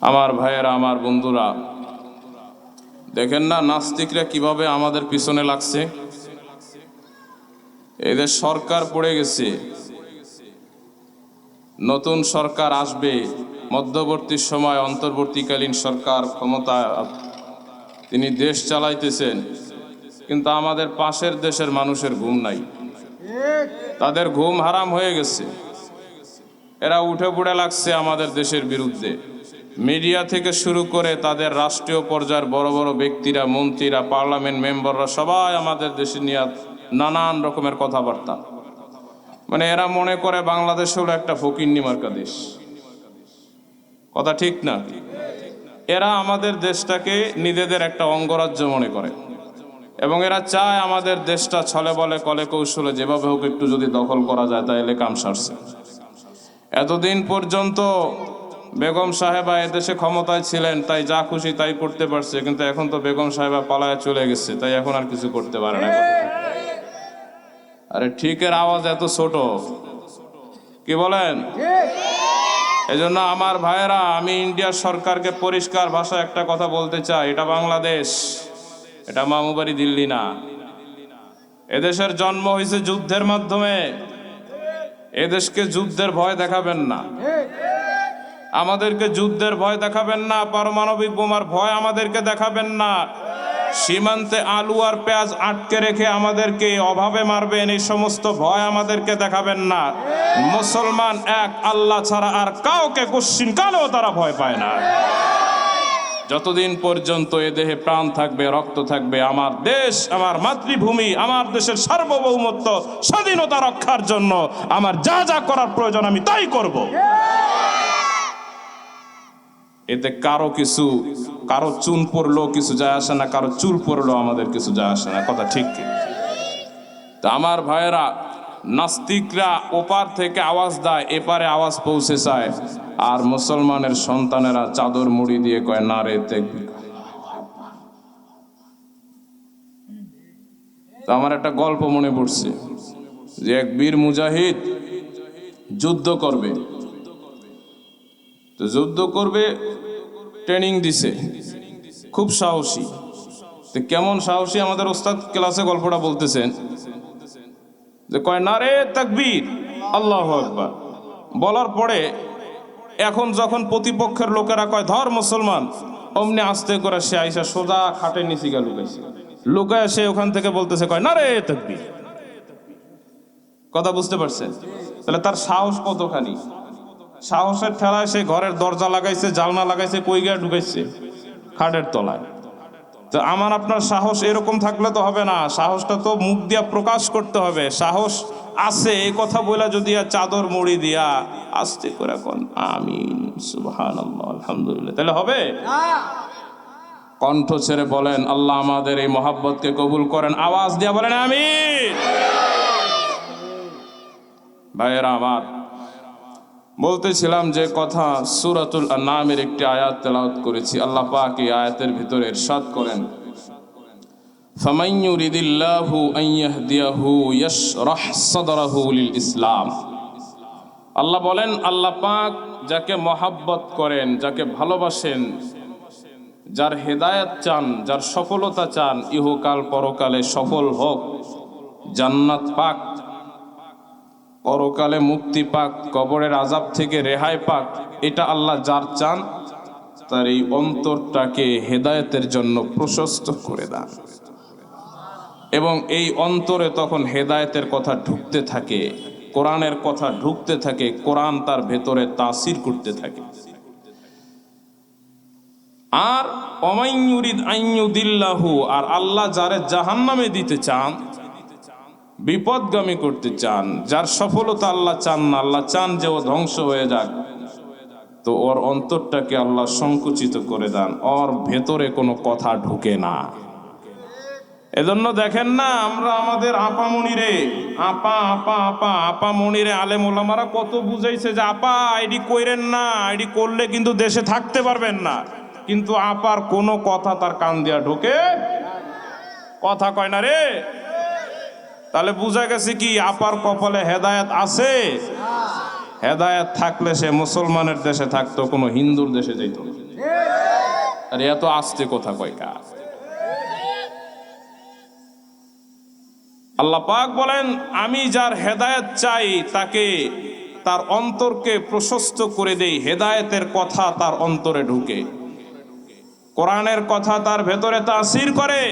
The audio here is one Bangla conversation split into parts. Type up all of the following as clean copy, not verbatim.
আমার ভাইয়েরা, আমার বন্ধুরা, দেখেন না নাস্তিকরা কিভাবে আমাদের পিছনে লাগছে। এদের সরকার পড়ে গেছে, নতুন সরকার আসবে, মধ্যবর্তী সময় অন্তর্বর্তীকালীন সরকার ক্ষমতায় তিনি দেশ চালাইতেছেন, কিন্তু আমাদের পাশের দেশের মানুষের ঘুম নাই, তাদের ঘুম হারাম হয়ে গেছে। এরা উঠে পড়ে লাগছে আমাদের দেশের বিরুদ্ধে। মিডিয়া থেকে শুরু করে তাদের রাষ্ট্রীয় পর্যায়ের বড় বড় ব্যক্তিরা, মন্ত্রীরা, পার্লামেন্ট মেম্বাররা সবাই আমাদের দেশে নিয়ে নানান রকমের কথাবার্তা। মানে এরা মনে করে বাংলাদেশ হলো একটা ফকিন্নি মার্কা দেশ। কথা ঠিক না? এরা আমাদের দেশটাকে নিজেদের একটা অঙ্গরাজ্য মনে করে এবং এরা চায় আমাদের দেশটা ছলে বলে কলে কৌশলে যেভাবে হোক একটু যদি দখল করা যায় তাহলে কাম সারছে। এতদিন পর্যন্ত বেগম সাহেবা এদেশে ক্ষমতায় ছিলেন, তাই যা খুশি তাই করতে পারছে, কিন্তু এখন তো বেগম সাহেবা পালায় চলে গেছে, তাই এখন আর কিছু করতে পারে না। আরে ঠিকের আওয়াজ এত ছোট, কি বলেন? এজন্য আমার ভাইয়েরা, আমি ইন্ডিয়ার সরকারকে পরিষ্কার ভাষায় একটা কথা বলতে চাই, এটা বাংলাদেশ, এটা মামুবাড়ি দিল্লি না। এদেশের জন্ম হয়েছে যুদ্ধের মাধ্যমে, এদেশকে যুদ্ধের ভয় দেখাবেন না, আমাদেরকে যুদ্ধের ভয় দেখাবেন না, পারমাণবিক বোমার ভয় আমাদেরকে দেখাবেন না, সীমান্তে আলু আর পেঁয়াজ আটকে রেখে আমাদেরকে অভাবে মারবেন এই সমস্ত ভয় আমাদেরকে দেখাবেন না। মুসলমান এক আল্লাহ ছাড়া আর কাউকে কোশ্চিন কালেও তারা ভয় পায় না। যতদিন পর্যন্ত এ দেহে প্রাণ থাকবে, রক্ত থাকবে, আমার দেশ, আমার মাতৃভূমি, আমার দেশের সার্বভৌমত্ব, স্বাধীনতা রক্ষার জন্য আমার যা যা করার প্রয়োজন আমি তাই করব। এতে কারো চুন পড়লো কিছু যায় আসে না, কারো চুল পড়লো আমাদের কিছু যায় আসে না। কথা ঠিক কি? তা আমার ভাইয়েরা, নাস্তিকরা ওপার থেকে আওয়াজ দেয়, এপারে আওয়াজ পৌঁছে যায়, আর মুসলমানের সন্তানেরা চাদর মুড়ি দিয়ে কয় নারে তাকবীর। তো আমার একটা গল্প মনে পড়ছে যে এক বীর মুজাহিদ যুদ্ধ করবে, তো যুদ্ধ করবে ট্রেনিং দিছে, খুব সাহসী। তো কেমন সাহসী, আমাদের ওস্তাদ ক্লাসে গল্পটা বলতেছেন যে কয় নারে তাকবীর, আল্লাহু আকবার বলার পরে এখন যখন প্রতিপক্ষের লোকেরা কয় ধর মুসলমান, অমনি আস্তে করে সে আইসা সোজা খাটের নিচে গিয়ে লুকাইছে, লুকায় সে ওখান থেকে বলতেছে কয় নারে তাকবীর। কথা বুঝতে পারছেন? তাহলে তার সাহস কতখানি। সাহসের ঠেলায় সে ঘরের দরজা লাগাইছে, জানলা লাগাইছে, কই গিয়ে ঢুকাইছে? খাটের তলায়। তো আমার আপনার সাহস এরকম থাকলে তো হবে না, সাহসটা তো মুখ দিয়া প্রকাশ করতে হবে। সাহস আছে এই কথা বলে যদি চাদর মুড়ি দিয়া আস্তে করে কোন আমিন সুবহানাল্লাহ আলহামদুলিল্লাহ, তাহলে হবে? কণ্ঠ ছেড়ে বলেন আল্লাহ আমাদের এই মহাব্বতকে কবুল করেন, আওয়াজ দিয়া বলেন আমিন। ভাইয়েরা আমার, বলতেছিলাম যে কথা, সূরাতুল আনআমের একটি আয়াত তেলাওয়াত করেছি। আল্লাহ পাক এই আয়াতের ভিতরে ইরশাদ করেন, ফামান ইউরিদিল্লাহু আন ইয়াহদিয়াহু ইয়াশরাহ সাদরাহু লিল ইসলাম। আল্লাহ বলেন, আল্লাহ পাক যাকে মহাব্বত করেন, যাকে ভালোবাসেন, যার হেদায়েত চান, যার সফলতা চান, ইহকাল পরকালে সফল হোক, জান্নাত পাক, পরকালে মুক্তি পাক, কবরের আযাব থেকে রেহাই পাক, এটা আল্লাহ যার চান তার এই অন্তরটাকে হেদায়েতের জন্য প্রশস্ত করে দেন এবং এই অন্তরে তখন হেদায়েতের কথা ঢুকতে থাকে, কোরআনের কথা ঢুকতে থাকে, কোরআন তার ভেতরে তাসির করতে থাকে। আর ওমান ইউরিদ আন ইউদিল্লাহু, আর আল্লাহ যারে জাহান্নামে দিতে চান, বিপদগামী করতে চান, যার সফলতা আল্লাহ চান না, আল্লাহ চান যে ও ধ্বংস হয়ে যাক, তো ওর অন্তরটাকে আল্লাহ সংকুচিত করে দেন, ওর ভেতরে কোনো কথা ঢুকে না। এজন্য দেখেন না, আমরা আমাদের আপামনিরে আপামনিরে আলেম ওলামারা কত বুঝাইছে যে আপা আইডি কইরেন না, আইডি করলে কিন্তু দেশে থাকতে পারবেন না, কিন্তু আপার কোনো কথা তার কান দিয়া ঢোকে, কথা কয় না রে। তাহলে বুঝা গেছে কি আপার কপালে হেদায়েত আছে। হেদায়েত থাকলে সে মুসলমানের দেশে থাকতো, কোনো হিন্দুর দেশে যেত না। আর এত আস্তে কথা কয়টা? আল্লাহ পাক বলেন, আমি যার হেদায়েত চাই তাকে তার অন্তরকে প্রশস্ত করে দেই। হেদায়েতের কথা তার অন্তরে ঢুকে, কোরআনের কথা তার ভেতরে তাসির করে।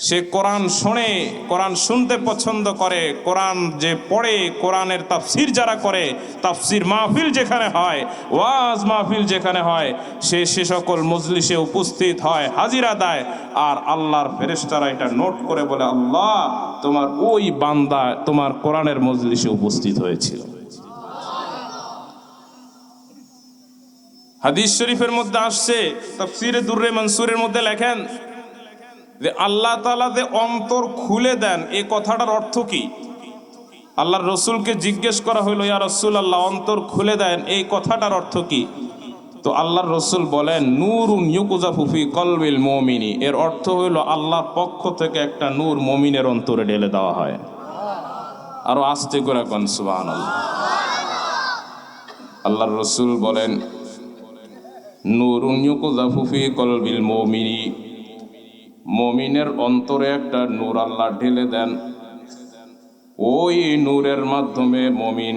সে কোরআন শোনে, কোরআন শুনতে পছন্দ করে, কোরআন যে পড়ে, কোরআনের তাফসির যারা করে, তাফসির মাহফিল যেখানে হয়, ওয়াজ মাহফিল যেখানে হয়, সে সকল মজলিসে উপস্থিত হয়, হাজিরা দেয়। আর আল্লাহর ফেরেশতারা এটা নোট করে বলে, আল্লাহ তোমার ওই বান্দা তোমার কোরআনের মজলিসে উপস্থিত হয়েছিল। হাদিস শরীফের মধ্যে আসছে, তাফসিরে দুররে মনসুরের মধ্যে লেখেন যে আল্লাহ তাআলা যে অন্তর খুলে দেন, এই কথাটার অর্থ কি? আল্লাহর রসুলকে জিজ্ঞেস করা হইল, ইয়া রাসূলুল্লাহ, অন্তর খুলে দেন এই কথাটার অর্থ কি? তো আল্লাহর রসুল বলেন, নূরুন ইউকযাফু ফি কলবিল মুমিনি, এর অর্থ হইল আল্লাহর পক্ষ থেকে একটা নূর মুমিনের অন্তরে ঢেলে দেওয়া হয়। আরো আস্তে করে কোন সুবহানাল্লাহ। আল্লাহর রসুল বলেন, নূরুন ইউকযাফু ফি কলবিল মুমিনি, মুমিনের অন্তরে একটা নূর আল্লাহ ঢেলে দেন। ওই নূরের মাধ্যমে মুমিন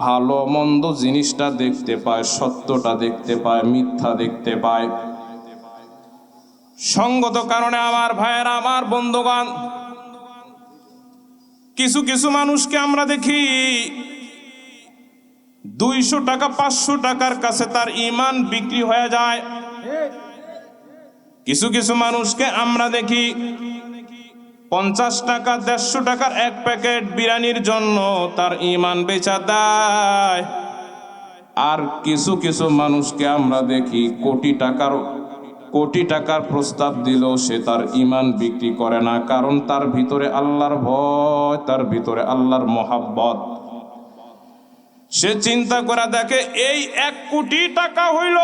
ভালো মন্দ জিনিসটা দেখতে পায়, সত্যটা দেখতে পায়, মিথ্যা দেখতে পায়। সঙ্গত কারণে আমার ভাইয়েরা, আমার বন্ধুগণ, কিছু কিছু মানুষকে আমরা দেখি 200 টাকা 500 টাকার কাছে তার ঈমান বিক্রি হয়ে যায়। কিছু কিছু মানুষকে আমরা দেখি 50 টাকা 150 টাকার এক প্যাকেট বিরিয়ানির জন্য তার ঈমান বেচা দেয়। আর কিছু কিছু মানুষকে আমরা দেখি কোটি টাকার প্রস্তাব দিলেও সে তার ঈমান বিক্রি করে না, কারণ তার ভিতরে আল্লাহর ভয়, তার ভিতরে আল্লাহর মহাব্বত। সে চিন্তা করে দেখে, এই 1 কোটি টাকা হইল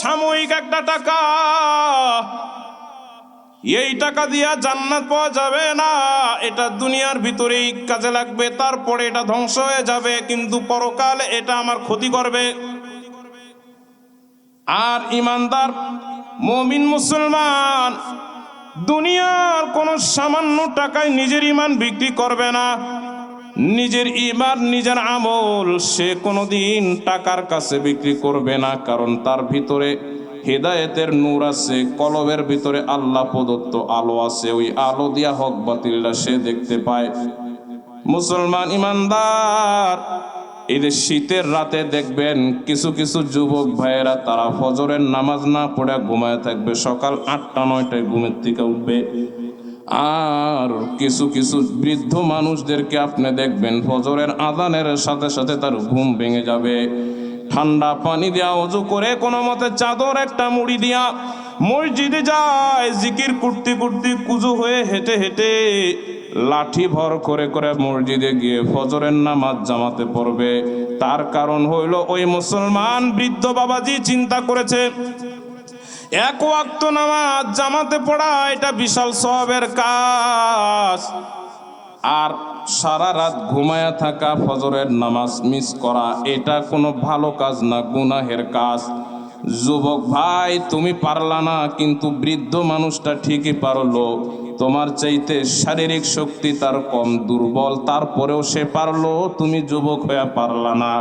সাময়িক একটা টাকা, এই টাকা দিয়া জান্নাত পাওয়া যাবে না, এটা দুনিয়ার ভিতরেই কাজে লাগবে, তারপরে এটা ধ্বংস হয়ে যাবে, কিন্তু পরকালে এটা আমার ক্ষতি করবে। আর ইমানদার মুমিন মুসলমান দুনিয়ার কোন সামান্য টাকায় নিজের ঈমান বিক্রি করবে না। নিজের ঈমান, নিজের আমল সে কোনোদিন টাকার কাছে বিক্রি করবে না, কারণ তার ভিতরে হেদায়েতের নূর আছে, কলবের ভিতরে আল্লাহ প্রদত্ত আলো আছে। ওই আলো দিয়া হক বাতিলটা সে দেখতে পায়। মুসলমান ইমানদার, এই যে শীতের রাতে দেখবেন কিছু কিছু যুবক ভাইয়েরা তারা ফজরের নামাজ না পড়ে ঘুমায় থাকবে, সকাল 8টা-9টায় ঘুমের থেকে উঠবে। আর কিছু কিছু বৃদ্ধ মানুষদেরকে আপনি দেখবেন ফজরের আযানের সাথে সাথে তার ঘুম ভেঙে যাবে। ঠান্ডা পানি দিয়া ওযু করে কোনো মতে চাদর একটা মুড়ি দিয়া মসজিদে যায়, জিকির করতে করতে কুজু হয়ে হেঁটে হেঁটে লাঠি ভর করে করে মসজিদে গিয়ে ফজরের নামাজ জামাতে পড়বে। তার কারণ হইল ওই মুসলমান বৃদ্ধ বাবাজি চিন্তা করেছে, 1 ওয়াক্ত নামাজ জামাতে পড়া এটা বিশাল সওয়াবের কাজ, আর সারা রাত ঘুমায়া থাকা, ফজরের নামাজ মিস করা, এটা কোনো ভালো কাজ না, গুনাহের কাজ। যুবক ভাই, তুমি পারলা না, কিন্তু বৃদ্ধ মানুষটা ঠিকই পারলো। তোমার চাইতে শারীরিক শক্তি তার কম, দুর্বল, তারপরেও সে পারলো, তুমি যুবক হয়ে পারলা না।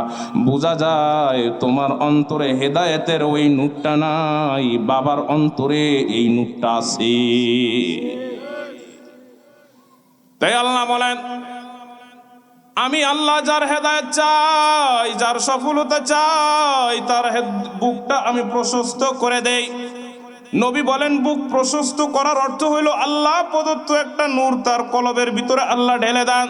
বোঝা যায় তোমার অন্তরে হেদায়েতের ওই নূরটা নাই, বাবার অন্তরে এই নূরটা আছে। তাই আল্লাহ বলেন, আমি আল্লাহ যার হেদায়েত চাই, যার সফলতা চাই, তার বুকটা আমি প্রশস্ত করে দেই। নবী বলেন, বুক প্রশস্ত করার অর্থ হইল আল্লাহ প্রদত্ত একটা নূর তার কলবের ভিতরে আল্লাহ ঢেলে দেন।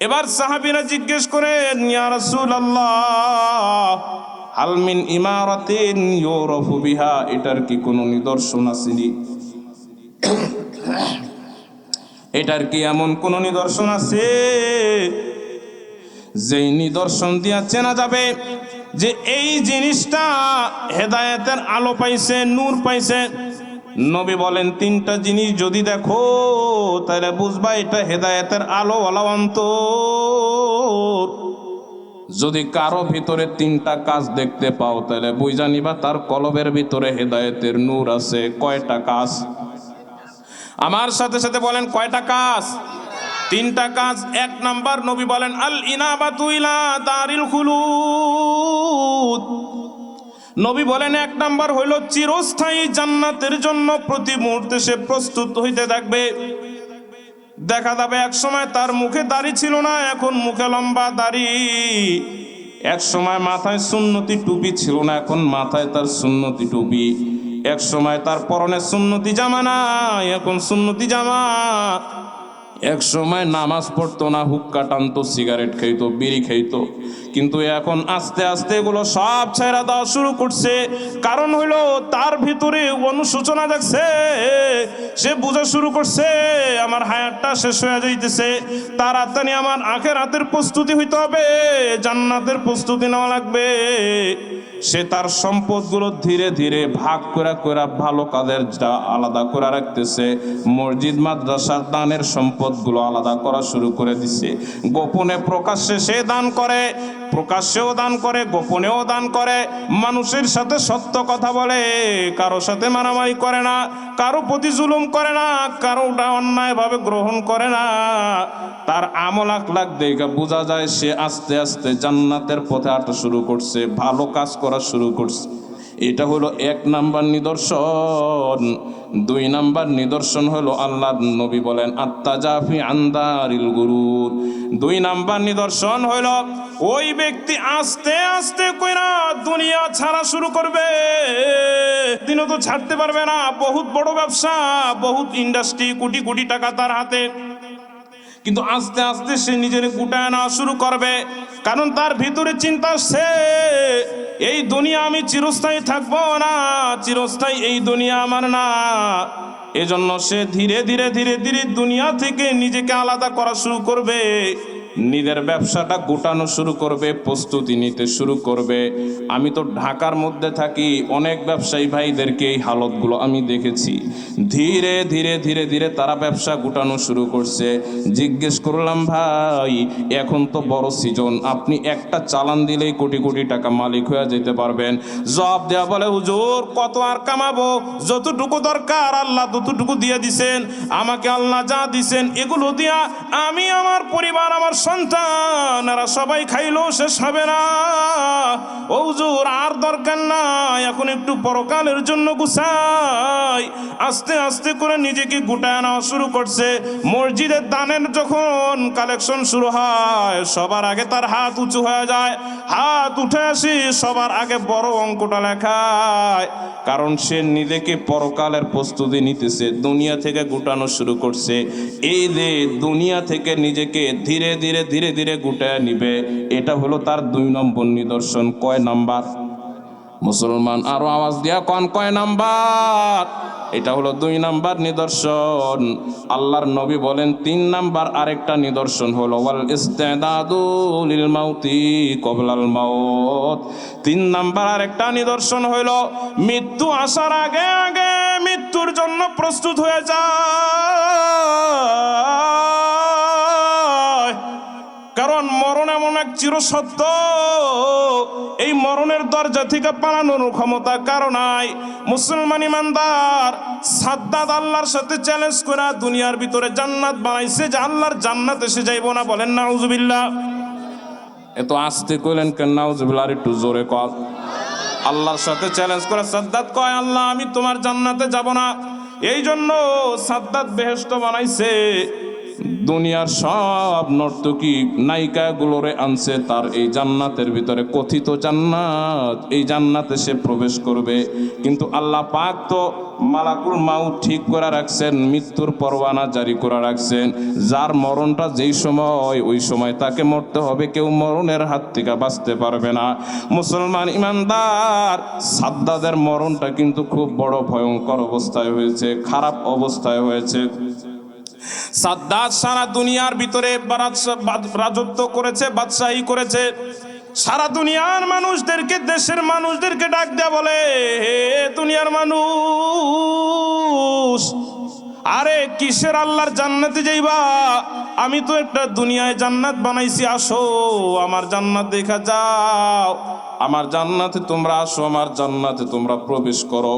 এবার সাহাবীরা জিজ্ঞেস করেন, ইয়া রাসূলুল্লাহ, হাল মিন ইমারাতিন ইউরাফু বিহা, এটার কি কোনো নিদর্শন আছে? এটার কি এমন কোন নিদর্শন আছে যেই নিদর্শন দিয়া চেনা যাবে যে এই জিনিসটা হেদায়েতের আলো পাইছে, নূর পাইছে? নবী বলেন, 3টা জিনিস যদি দেখো তাহলে বুঝবা এটা হেদায়েতের আলো ওয়ালা অন্তর। যদি কারো ভিতরে তিনটা কাজ দেখতে পাও তাহলে বুঝা নিবা তার কলবের ভিতরে হেদায়েতের নূর আছে। কয়টা কাজ? আমার সাথে সাথে বলেন কয়টা কাজ? তিনটা কাজ। এক নাম্বার, নবী বলেন আল ইনাবাতু ইলা দারিল খুলুদ। নবী বলেন এক নাম্বার হইল চিরস্থায়ী জান্নাতের জন্য প্রতি মুহূর্তে সে প্রস্তুত হইতে থাকবে। দেখা যাবে এক সময় তার মুখে দাড়ি ছিল না, এখন মুখে লম্বা দাড়ি। এক সময় মাথায় সুন্নতি টুপি ছিল না, এখন মাথায় তার সুন্নতি টুপি। এক সময় তার পরনে সুন্নতি জামা না, এখন সুন্নতি জামা। এক সময় নামাজ পড়তো না, হুক্কা টানতো, সিগারেট খাইতো, বিড়ি খাইতো, কিন্তু এখন আস্তে আস্তে এগুলো সব ছেড়ে দেওয়া শুরু করছে। কারণ হইলো তার ভিতরে অনুশোচনা দেখছে, সে বোঝা শুরু করছে আমার হায়াতটা শেষ হয়ে যাইতেছে, তাড়াতাড়ি আমার আখিরাতের প্রস্তুতি হইতে হবে, জান্নাতের প্রস্তুতি নেওয়া লাগবে। সে তার সম্পদগুলো ধীরে ধীরে ভাগ করে করে ভালো কাজের যা আলাদা করে রাখতেছে। মসজিদ মাদ্রাসার দানের সম্পদগুলো আলাদা করা শুরু করে দিছে। গোপনে প্রকাশ্যে সে দান করে, প্রকাশ্যেও দান করে, গোপনেও দান করে। মানুষের সাথে সত্য কথা বলে, কারো সাথে মারামারি করে না, কারো প্রতি জুলুম করে না, কারোটা অন্যায়ভাবে গ্রহণ করে না। তার আমল আখলাক দেখে বোঝা যায় সে আস্তে আস্তে জান্নাতের পথে হাঁটা শুরু করছে, ভালো কাজ করা শুরু করছে। এটা হলো এক নাম্বার নিদর্শন। দুই নাম্বার নিদর্শন হলো আল্লাহর নবী বলেন আত্তাজাফি আন্দারিল গুরুর। দুই নাম্বার নিদর্শন হলো ওই ব্যক্তি আস্তে আস্তে কইরা দুনিয়া ছাড়া শুরু করবে। দিনও তো ছাড়তে পারবে না, বহুত বড় ব্যবসা, বহুত ইন্ডাস্ট্রি, কোটি কোটি টাকা তার হাতে, কিন্তু আস্তে আস্তে সে নিজের গুটায় নেওয়া শুরু করবে। কারণ তার ভিতরে চিন্তা আসছে এই দুনিয়া আমি চিরস্থায়ী থাকবো না, চিরস্থায়ী এই দুনিয়া আমার না। এজন্য সে ধীরে ধীরে ধীরে ধীরে দুনিয়া থেকে নিজেকে আলাদা করা শুরু করবে, নিজের ব্যবসাটা গোটানো শুরু করবে, প্রস্তুতি নিতে শুরু করবে। আমি তো ঢাকার মধ্যে থাকি, অনেক ব্যবসায়ী ভাইদেরকে এই হালতগুলো আমি দেখেছি। ধীরে ধীরে ধীরে ধীরে তারা ব্যবসা গোটানো শুরু করছে। জিজ্ঞেস করলাম ভাই এখন তো বড় সিজন, আপনি একটা চালান দিলেই কোটি কোটি টাকা মালিক হয়ে যেতে পারবেন। জবাব দেওয়া বলে হুজুর কত আর কামাবো, যতটুকু দরকার আল্লাহ ততটুকু দিয়ে দিছেন, আমাকে আল্লাহ যা দিছেন এগুলো দিয়া আমি, আমার পরিবার, আমার সন্তান এরা সবাই খাইলেও শেষ হবে না। ও হুজুর আর দরকার নাই, এখন একটু পরকালের জন্য গুছাই। আস্তে আস্তে করে নিজেকে গুটায় নেওয়া শুরু করছে। মসজিদের দানের যখন কালেকশন শুরু হয় সবার আগে তার হাত উঁচু হয়ে যায়, হাত উঠে আসি সবার আগে বড় অঙ্কটা লেখায়। কারণ সে নিজেকে পরকালের প্রস্তুতি নিতেছে, দুনিয়া থেকে গুটানো শুরু করছে। এই যে দুনিয়া থেকে নিজেকে ধীরে ধীরে ধীরে ধীরে গুটায় নিবে, এটা হলো তার দুই নম্বর নিদর্শন। কয় নাম্বার? মুসলমান আরো আওয়াজ দিয়া কোন কয় নাম্বার? এটা হলো দুই নাম্বার নিদর্শন। আল্লাহর নবী বলেন তিন নাম্বার আরেকটা নিদর্শন হলো ওয়াল ইস্তিদাদু লিল মাউতি ক্বাবলাল মাউত। তিন নাম্বার আরেকটা নিদর্শন হলো মৃত্যু আসার আগে আগে মৃত্যুর জন্য প্রস্তুত হয়ে যায়। কারণ মরণ এমন এক চিরসত্য, এই মরণের দরজা থেকে পালানোর ক্ষমতা কারো নাই। মুসলমান ইমানদার সাদ্দাত আল্লাহর সাথে চ্যালেঞ্জ করে দুনিয়ার ভিতরে জান্নাত বানাইছে যে আল্লাহর জান্নাত এসে যাইব না, বলেন নাউজুবিল্লাহ। এত আস্তে কইলেন কেন নাউজুবিল্লাহ? আর একটু জোরে কর। আল্লাহর সাথে চ্যালেঞ্জ করে সাদ্দাত কয় আল্লাহ আমি তোমার জান্নাতে যাব না। এই জন্য সাদ্দাত বেহেশত বানাইছে, দুনিয়ার সব নর্তকী নায়িকাগুলোরে আনছে তার এই জান্নাতের ভিতরে, কথিত জান্নাত, এই জান্নাতে সে প্রবেশ করবে। কিন্তু আল্লাহ পাক তো মালাকুল মাউত ঠিক করে রাখছেন, মৃত্যুর পরোয়ানা জারি করে রাখছেন। যার মরণটা যেই সময় ওই সময় তাকে মরতে হবে, কেউ মরণের হাত থেকে বাঁচতে পারবে না। মুসলমান ইমানদার সাদ্দাদের মরণটা কিন্তু খুব বড় ভয়ঙ্কর অবস্থায় হয়েছে, খারাপ অবস্থায় হয়েছে। সাদ্দাত সারা দুনিয়ার ভিতরে রাজত্ব করেছে, বাদশাহী করেছে। সারা দুনিয়ার মানুষদেরকে, দেশের মানুষদেরকে ডাক দেয়া বলে হে দুনিয়ার মানুষ, আরে কিসের আল্লাহর জান্নাতে যাইবা? আমি তো একটা দুনিয়ায় জান্নাত বানাইছি, আসো আমার জান্নাত দেখা যাও, আমার জান্নাতে তোমরা আসো, আমার জান্নাতে তোমরা প্রবেশ করো।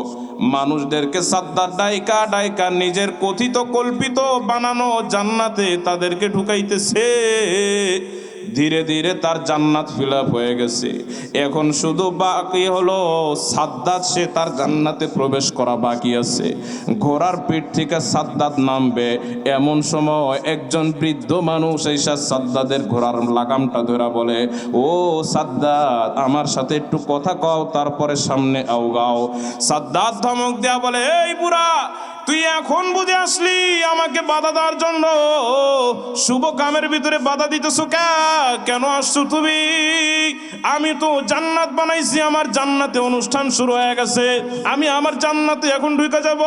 মানুষদেরকে সাদ্দাত ডাইকা ডাইকা নিজের কথিত কল্পিত বানানো জান্নাতে তাদেরকে ঢুকাইতেছে। ধীরে ধীরে তার জান্নাত ফিল আপ হয়ে গেছে। এখন শুধু বাকি হলো সাদ্দাত, সে তার জান্নাতে প্রবেশ করা বাকি আছে। ঘোড়ার পিঠ থেকে সাদ্দাত নামবে, এমন সময় একজন বৃদ্ধ মানুষ এসে সাদ্দাতের ঘোড়ার লাগামটা ধরা বলে, ও সাদ্দাত, আমার সাথে একটু কথা কও, তারপরে সামনে আওগাও। সাদ্দাত ধমক দেয়া বলে, এই বুড়া, তুই এখন বুঝে আসলি আমাকে বাধা দেওয়ার জন্য? শুভ কামের ভিতরে বাধা দিতেছো কেন আসছো তুমি? আমি তো জান্নাত বানাইছি, আমার জান্নাতে অনুষ্ঠান শুরু হয়ে গেছে, আমি আমার জান্নাতে এখন ঢুকে যাব,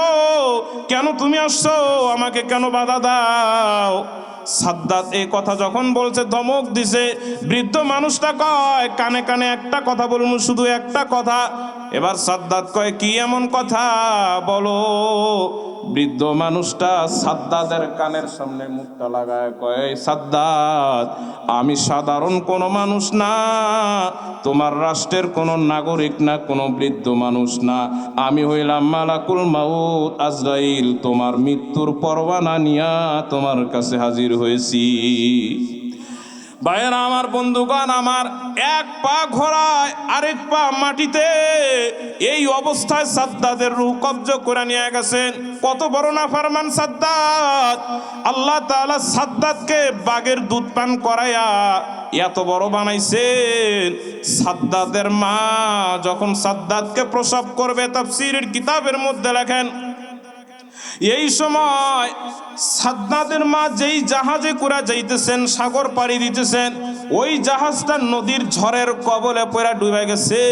কেন তুমি আসছো? আমাকে কেন বাধা দাও? সাদ্দাত এই কথা যখন বলছে, ধমক দিছে, বৃদ্ধ মানুষটা কয়, কানে কানে একটা কথা বলবো, শুধু একটা কথা। এবার সাদ্দাত কয়, কি এমন কথা বলো? বৃদ্ধ মানুষটা সাদ্দাতের কানের সামনে মুখটা লাগায় কয়, সাদ্দাত, আমি সাধারণ কোনো মানুষ না, তোমার রাষ্ট্রের কোনো নাগরিক না, কোনো বৃদ্ধ মানুষ না, আমি হইলাম মালাকুল মাউত আজরাইল, তোমার মৃত্যুর পরোয়ানা নিয়া তোমার কাছে হাজির হয়েছি। ভাইয়েরা আমার, বন্ধুগণ আমার, এক পা ঘোড়ায় আরেক পা মাটিতে, এই অবস্থায় সাদ্দাতের রূহ কবজ করে নিয়ে গেছেন। কত বড় নাফরমান সাদ্দাত! আল্লাহ তাআলা সাদ্দাতকে বাঘের দুধ পান করাইয়া এত বড় বানাইছেন। সাদ্দাতের মা যখন সাদ্দাতকে প্রসব করবে, তাফসীরের কিতাবের মধ্যে লেখেন, এই সময় সাদ্দাতের মা যেই জাহাজে করে যাইতেছেন, সাগর পাড়ি দিতেছেন, ওই জাহাজটা নদীর ঝড়ের কবলে পড়ে ডুবে গেছে।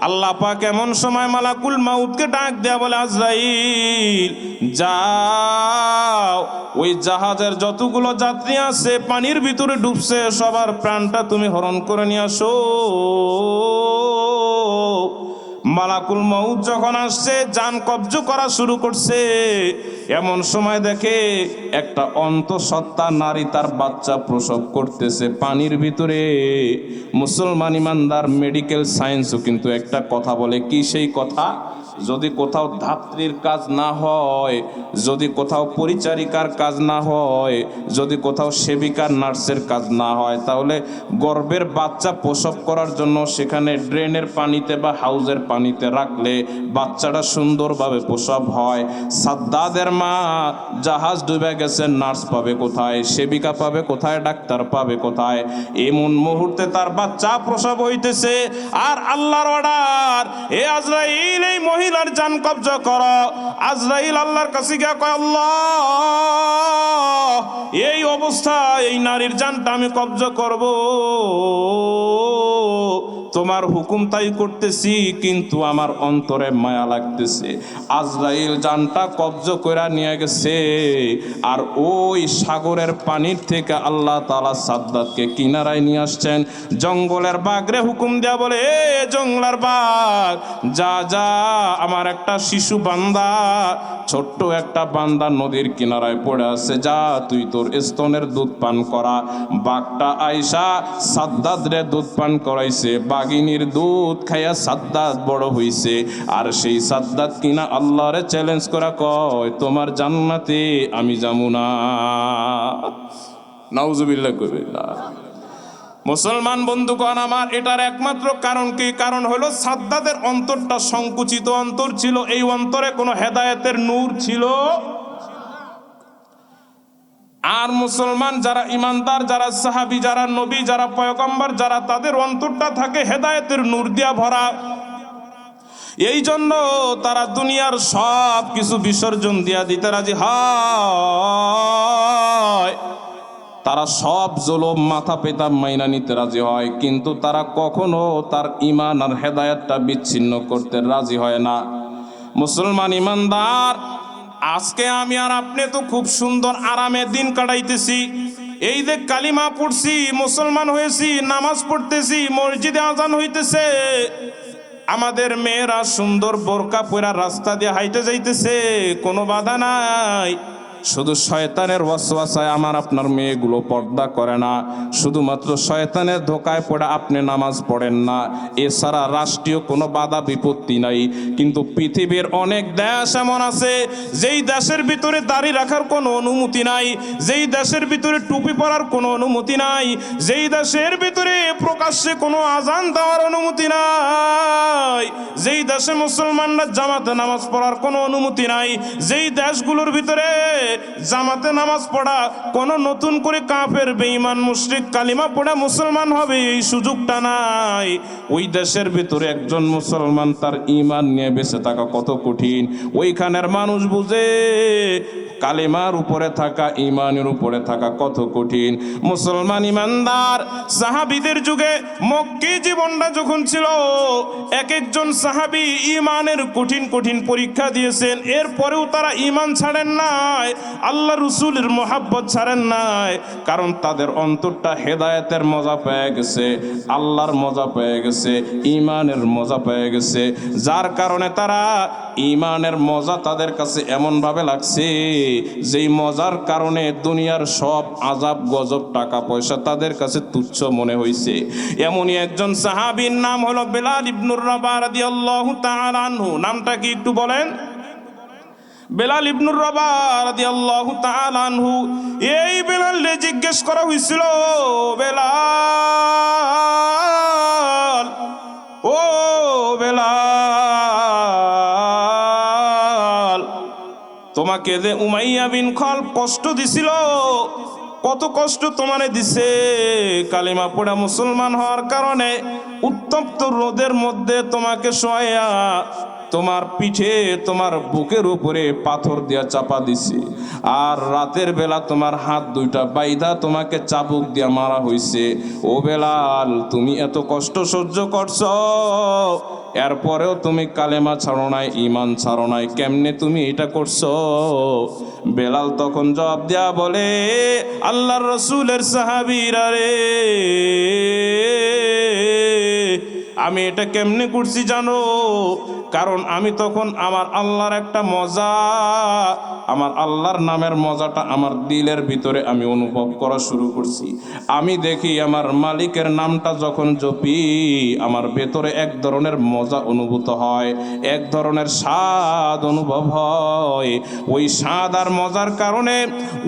আল্লাহ পাক এমন সময় মালাকুল মাউতকে ডাক দেয়া বলে, আজরাইল, যাও, ওই জাহাজের যতগুলো যাত্রী আছে পানির ভিতরে ডুবছে, সবার প্রাণটা তুমি হরণ করে নিয়ে আসো। মালাকুল মাউত যখন আসছে, জান কবজ করা শুরু করছে, এমন সময় দেখে একটা অন্তঃসত্ত্বা নারী তার বাচ্চা প্রসব করতেছে পানির ভিতরে। মুসলমান ইমানদার মেডিকেল সায়েন্সও কিন্তু একটা কথা বলে, কি সেই কথা? যদি কোথাও ধাত্রীর কাজ না হয়, যদি কোথাও পরিচারিকার কাজ না হয়, যদি কোথাও সেবিকার নার্সের কাজ না হয়, তাহলে গর্ভের বাচ্চা প্রসব করার জন্য সেখানে ড্রেনের পানিতে বা হাউজের পানিতে রাখলে বাচ্চাটা সুন্দরভাবে প্রসব হয়। সাদ্দাতের মা, জাহাজ ডুবে গেছে, নার্স পাবে কোথায়, সেবিকা পাবে কোথায়, ডাক্তার পাবে কোথায়? এমন মুহূর্তে তার বাচ্চা প্রসব হইতেছে, আর আল্লাহর অর্ডার, এ আজরাইল, এই মহিলার জান কবজ করো। আজরাইল আল্লাহর কাছে গিয়ে কয়, আল্লাহ, এই অবস্থা, এই নারীর জানটা আমি কবজ করব, তোমার হুকুম তাই করতেছি, কিন্তু আমার অন্তরে মায়া লাগতেছে। আজরাইল জানটা কবজ করে নিয়ে গেছে, আর ওই সাগরের পানির থেকে আল্লাহ তাআলা সাদ্দাতকে কিনারায় নিয়ে আসছেন। জঙ্গলের বাঘরে হুকুম দেয়া বলে, এ জঙ্গলের বাঘ, যা যা, আমার একটা শিশু বান্দা, ছোট্ট একটা বান্দা নদীর কিনারায় পড়ে আছে, যা তুই তোর স্তনের দুধ পান করা। বাঘটা আইসা সাদ্দাতরে দুধ পান করাইছে, বাগিনীর দুধ খাইয়া সাদ্দাত বড় হইছে। আর সেই সাদ্দাত কিনা আল্লাহরে চ্যালেঞ্জ করা কয়, তোমার জান্নাতে আমি যাবো না। নাউজুবিল্লাহ কবিল্লাহ। মুসলমান বন্ধুগণ আমার, এটার একমাত্র কারণ কি? কারণ হলো সাদ্দাতের অন্তরটা সংকুচিত অন্তর ছিল, এই অন্তরে কোনো হেদায়েতের নূর ছিল। আর মুসলমান যারা ইমানদার, যারা সাহাবী, যারা নবী, যারা পয়গম্বর, যারা, তাদের অন্তরটা থাকে হেদায়েতের নূর দিয়া ভরা। এই জন্য তারা দুনিয়ার সব কিছু বিসর্জন দিয়া দিতে রাজি হয়, তারা সব জুলুম মাথা পেতা মাইনা নিতে রাজি হয়, কিন্তু তারা কখনো তার ঈমান আর হেদায়েতটা বিচ্ছিন্ন করতে রাজি হয় না। মুসলমান ইমানদার, আজকে আমি আর আপনি তো খুব সুন্দর আরামে দিন কাটাইতেছি, এই যে কালিমা পড়ছি, মুসলমান হয়েছি, নামাজ পড়তেছি, মসজিদে আজান হইতেছে, আমাদের মেয়েরা সুন্দর বোরকা পরা রাস্তা দিয়ে হাইটে যাইতেছে, কোনো বাধা নাই। শুধু শয়তানের ওয়াসওয়াসায় আমার আপনার মেয়েগুলো পর্দা করে না, শুধুমাত্র শয়তানের ধোকায় পড়ে আপনি নামাজ পড়েন না, এছাড়া রাষ্ট্রীয় কোনো বাধা বিপত্তি নাই। কিন্তু পৃথিবীর অনেক দেশ এমন আছে যেই দেশের ভিতরে দাড়ি রাখার কোনো অনুমতি নাই, যেই দেশের ভিতরে টুপি পরার কোনো অনুমতি নাই, যেই দেশের ভিতরে প্রকাশ্যে কোনো আজান দেওয়ার অনুমতি নাই, যেই দেশে মুসলমানরা জামাতে নামাজ পড়ার কোনো অনুমতি নাই, যেই দেশগুলোর ভিতরে জামাতে নামাজ পড়া কোনো নতুন করে কাফের বেঈমান মুশরিক কালিমা পড়া মুসলমান হবে এই সুযোগটা নাই, ওই দেশের ভিতরে একজন মুসলমান তার ঈমান নিয়ে বেঁচে থাকা কত কঠিন। ওইখানের মানুষ বুঝে কালিমার উপরে থাকা, ঈমানের উপরে থাকা কত কঠিন। মুসলমান ঈমানদার সাহাবীদের যুগে মক্কি জীবনটা যখন ছিল, এক একজন সাহাবী ঈমানের কঠিন কঠিন পরীক্ষা দিয়েছেন, এরপরেও তারা ঈমান ছাড়েন নাই, আল্লাহ রাসূলের মহব্বত ছাড়েন নাই, কারণ তাদের অন্তরটা হেদায়েতের মজা পেয়ে গেছে, আল্লাহর মজা পেয়ে গেছে, ঈমানের মজা পেয়ে গেছে, যার কারণে তারা ঈমানের মজা তাদের কাছে এমনভাবে লাগছে যেই মজার কারণে দুনিয়ার সব আযাব গজব টাকা পয়সা তাদের কাছে তুচ্ছ মনে হয়েছে। এমনই একজন সাহাবীর নাম হলো বেলাল ইবনুর রাবাহ রাদিয়াল্লাহু তাআলা আনহু। নামটা কি একটু বলেন? বেলাল ইবনুর রাবাহ রাদিয়াল্লাহু তাআলা আনহু। এই বেলালকে জিজ্ঞেস করা হয়েছিল, বেলাল, ও বেলাল, তোমাকে যে উমাইয়া বিন খলফ কষ্ট দিছিল, কত কষ্ট তোমারে দিছে, কালিমা পড়া মুসলমান হওয়ার কারণে উত্তপ্ত রোদের মধ্যে তোমাকে শোয়া তোমার পিঠে তোমার বুকের উপরে পাথর দিয়া চাপা দিছে, আর রাতের বেলা তোমার হাত দুইটা বাইধা তোমাকে চাবুক দিয়া মারা হইছে। ও বেলাল, তুমি এত কষ্ট সহ্য করছো, এরপরেও তুমি কালেমা ছাড়ো নাই, ঈমান ছাড়ো নাই, কেমনে তুমি এটা করছো? বেলাল তখন জবাব দেয়া বলে, আল্লাহর রাসূলের সাহাবীরা রে, আমি এটা কেমনে করছি জানো? কারণ আমি তখন আমার আল্লাহর একটা মজা, আমার আল্লাহর নামের মজাটা আমার দিলের ভিতরে আমি অনুভব করা শুরু করছি। আমি দেখি আমার মালিকের নামটা যখন জপি, আমার ভেতরে এক ধরনের মজা অনুভূত হয়, এক ধরনের স্বাদ অনুভব হয়। ওই স্বাদ আর মজার কারণে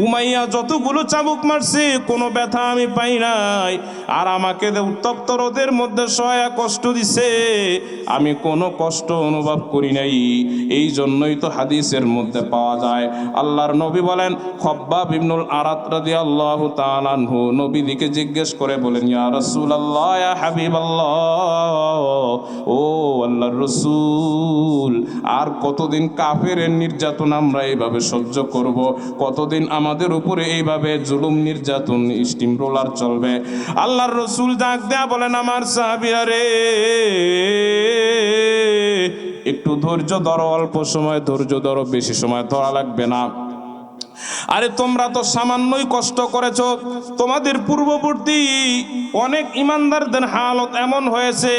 উমাইয়া যতগুলো চাবুক মারছে কোনো ব্যথা আমি পাই নাই, আর আমাকে উত্তপ্ত রোদের মধ্যে সয়া কষ্ট দিছে, আমি কোনো কষ্ট অনুভব করি নাই। এই জন্যই তো হাদিসের মধ্যে পাওয়া যায়, আল্লাহর নবী বলেন, খব্বাব ইবনুল আরাত রাদিয়াল্লাহু তাআলা আনহু নবীকে জিজ্ঞেস করে বলেন, ইয়া রাসূলুল্লাহ, ইয়া হাবিবাল্লাহ, ও আল্লাহর রাসূল, আর কতদিন কাফেরের নির্যাতন আমরা এইভাবে সহ্য করব? কতদিন আমাদের উপরে এইভাবে জুলুম নির্যাতন স্টিম রোলার চলবে? আল্লাহর রাসূল ডাক দেয়া বলেন, আমার সাহাবীরা রে, একটু ধৈর্য ধরো, অল্প সময় ধৈর্য ধরো, বেশি সময় ধরা লাগবে না। আরে তোমরা তো সামান্যই কষ্ট করেছো, তোমাদের পূর্ববর্তী অনেক ইমানদারদের হালত এমন হয়েছে,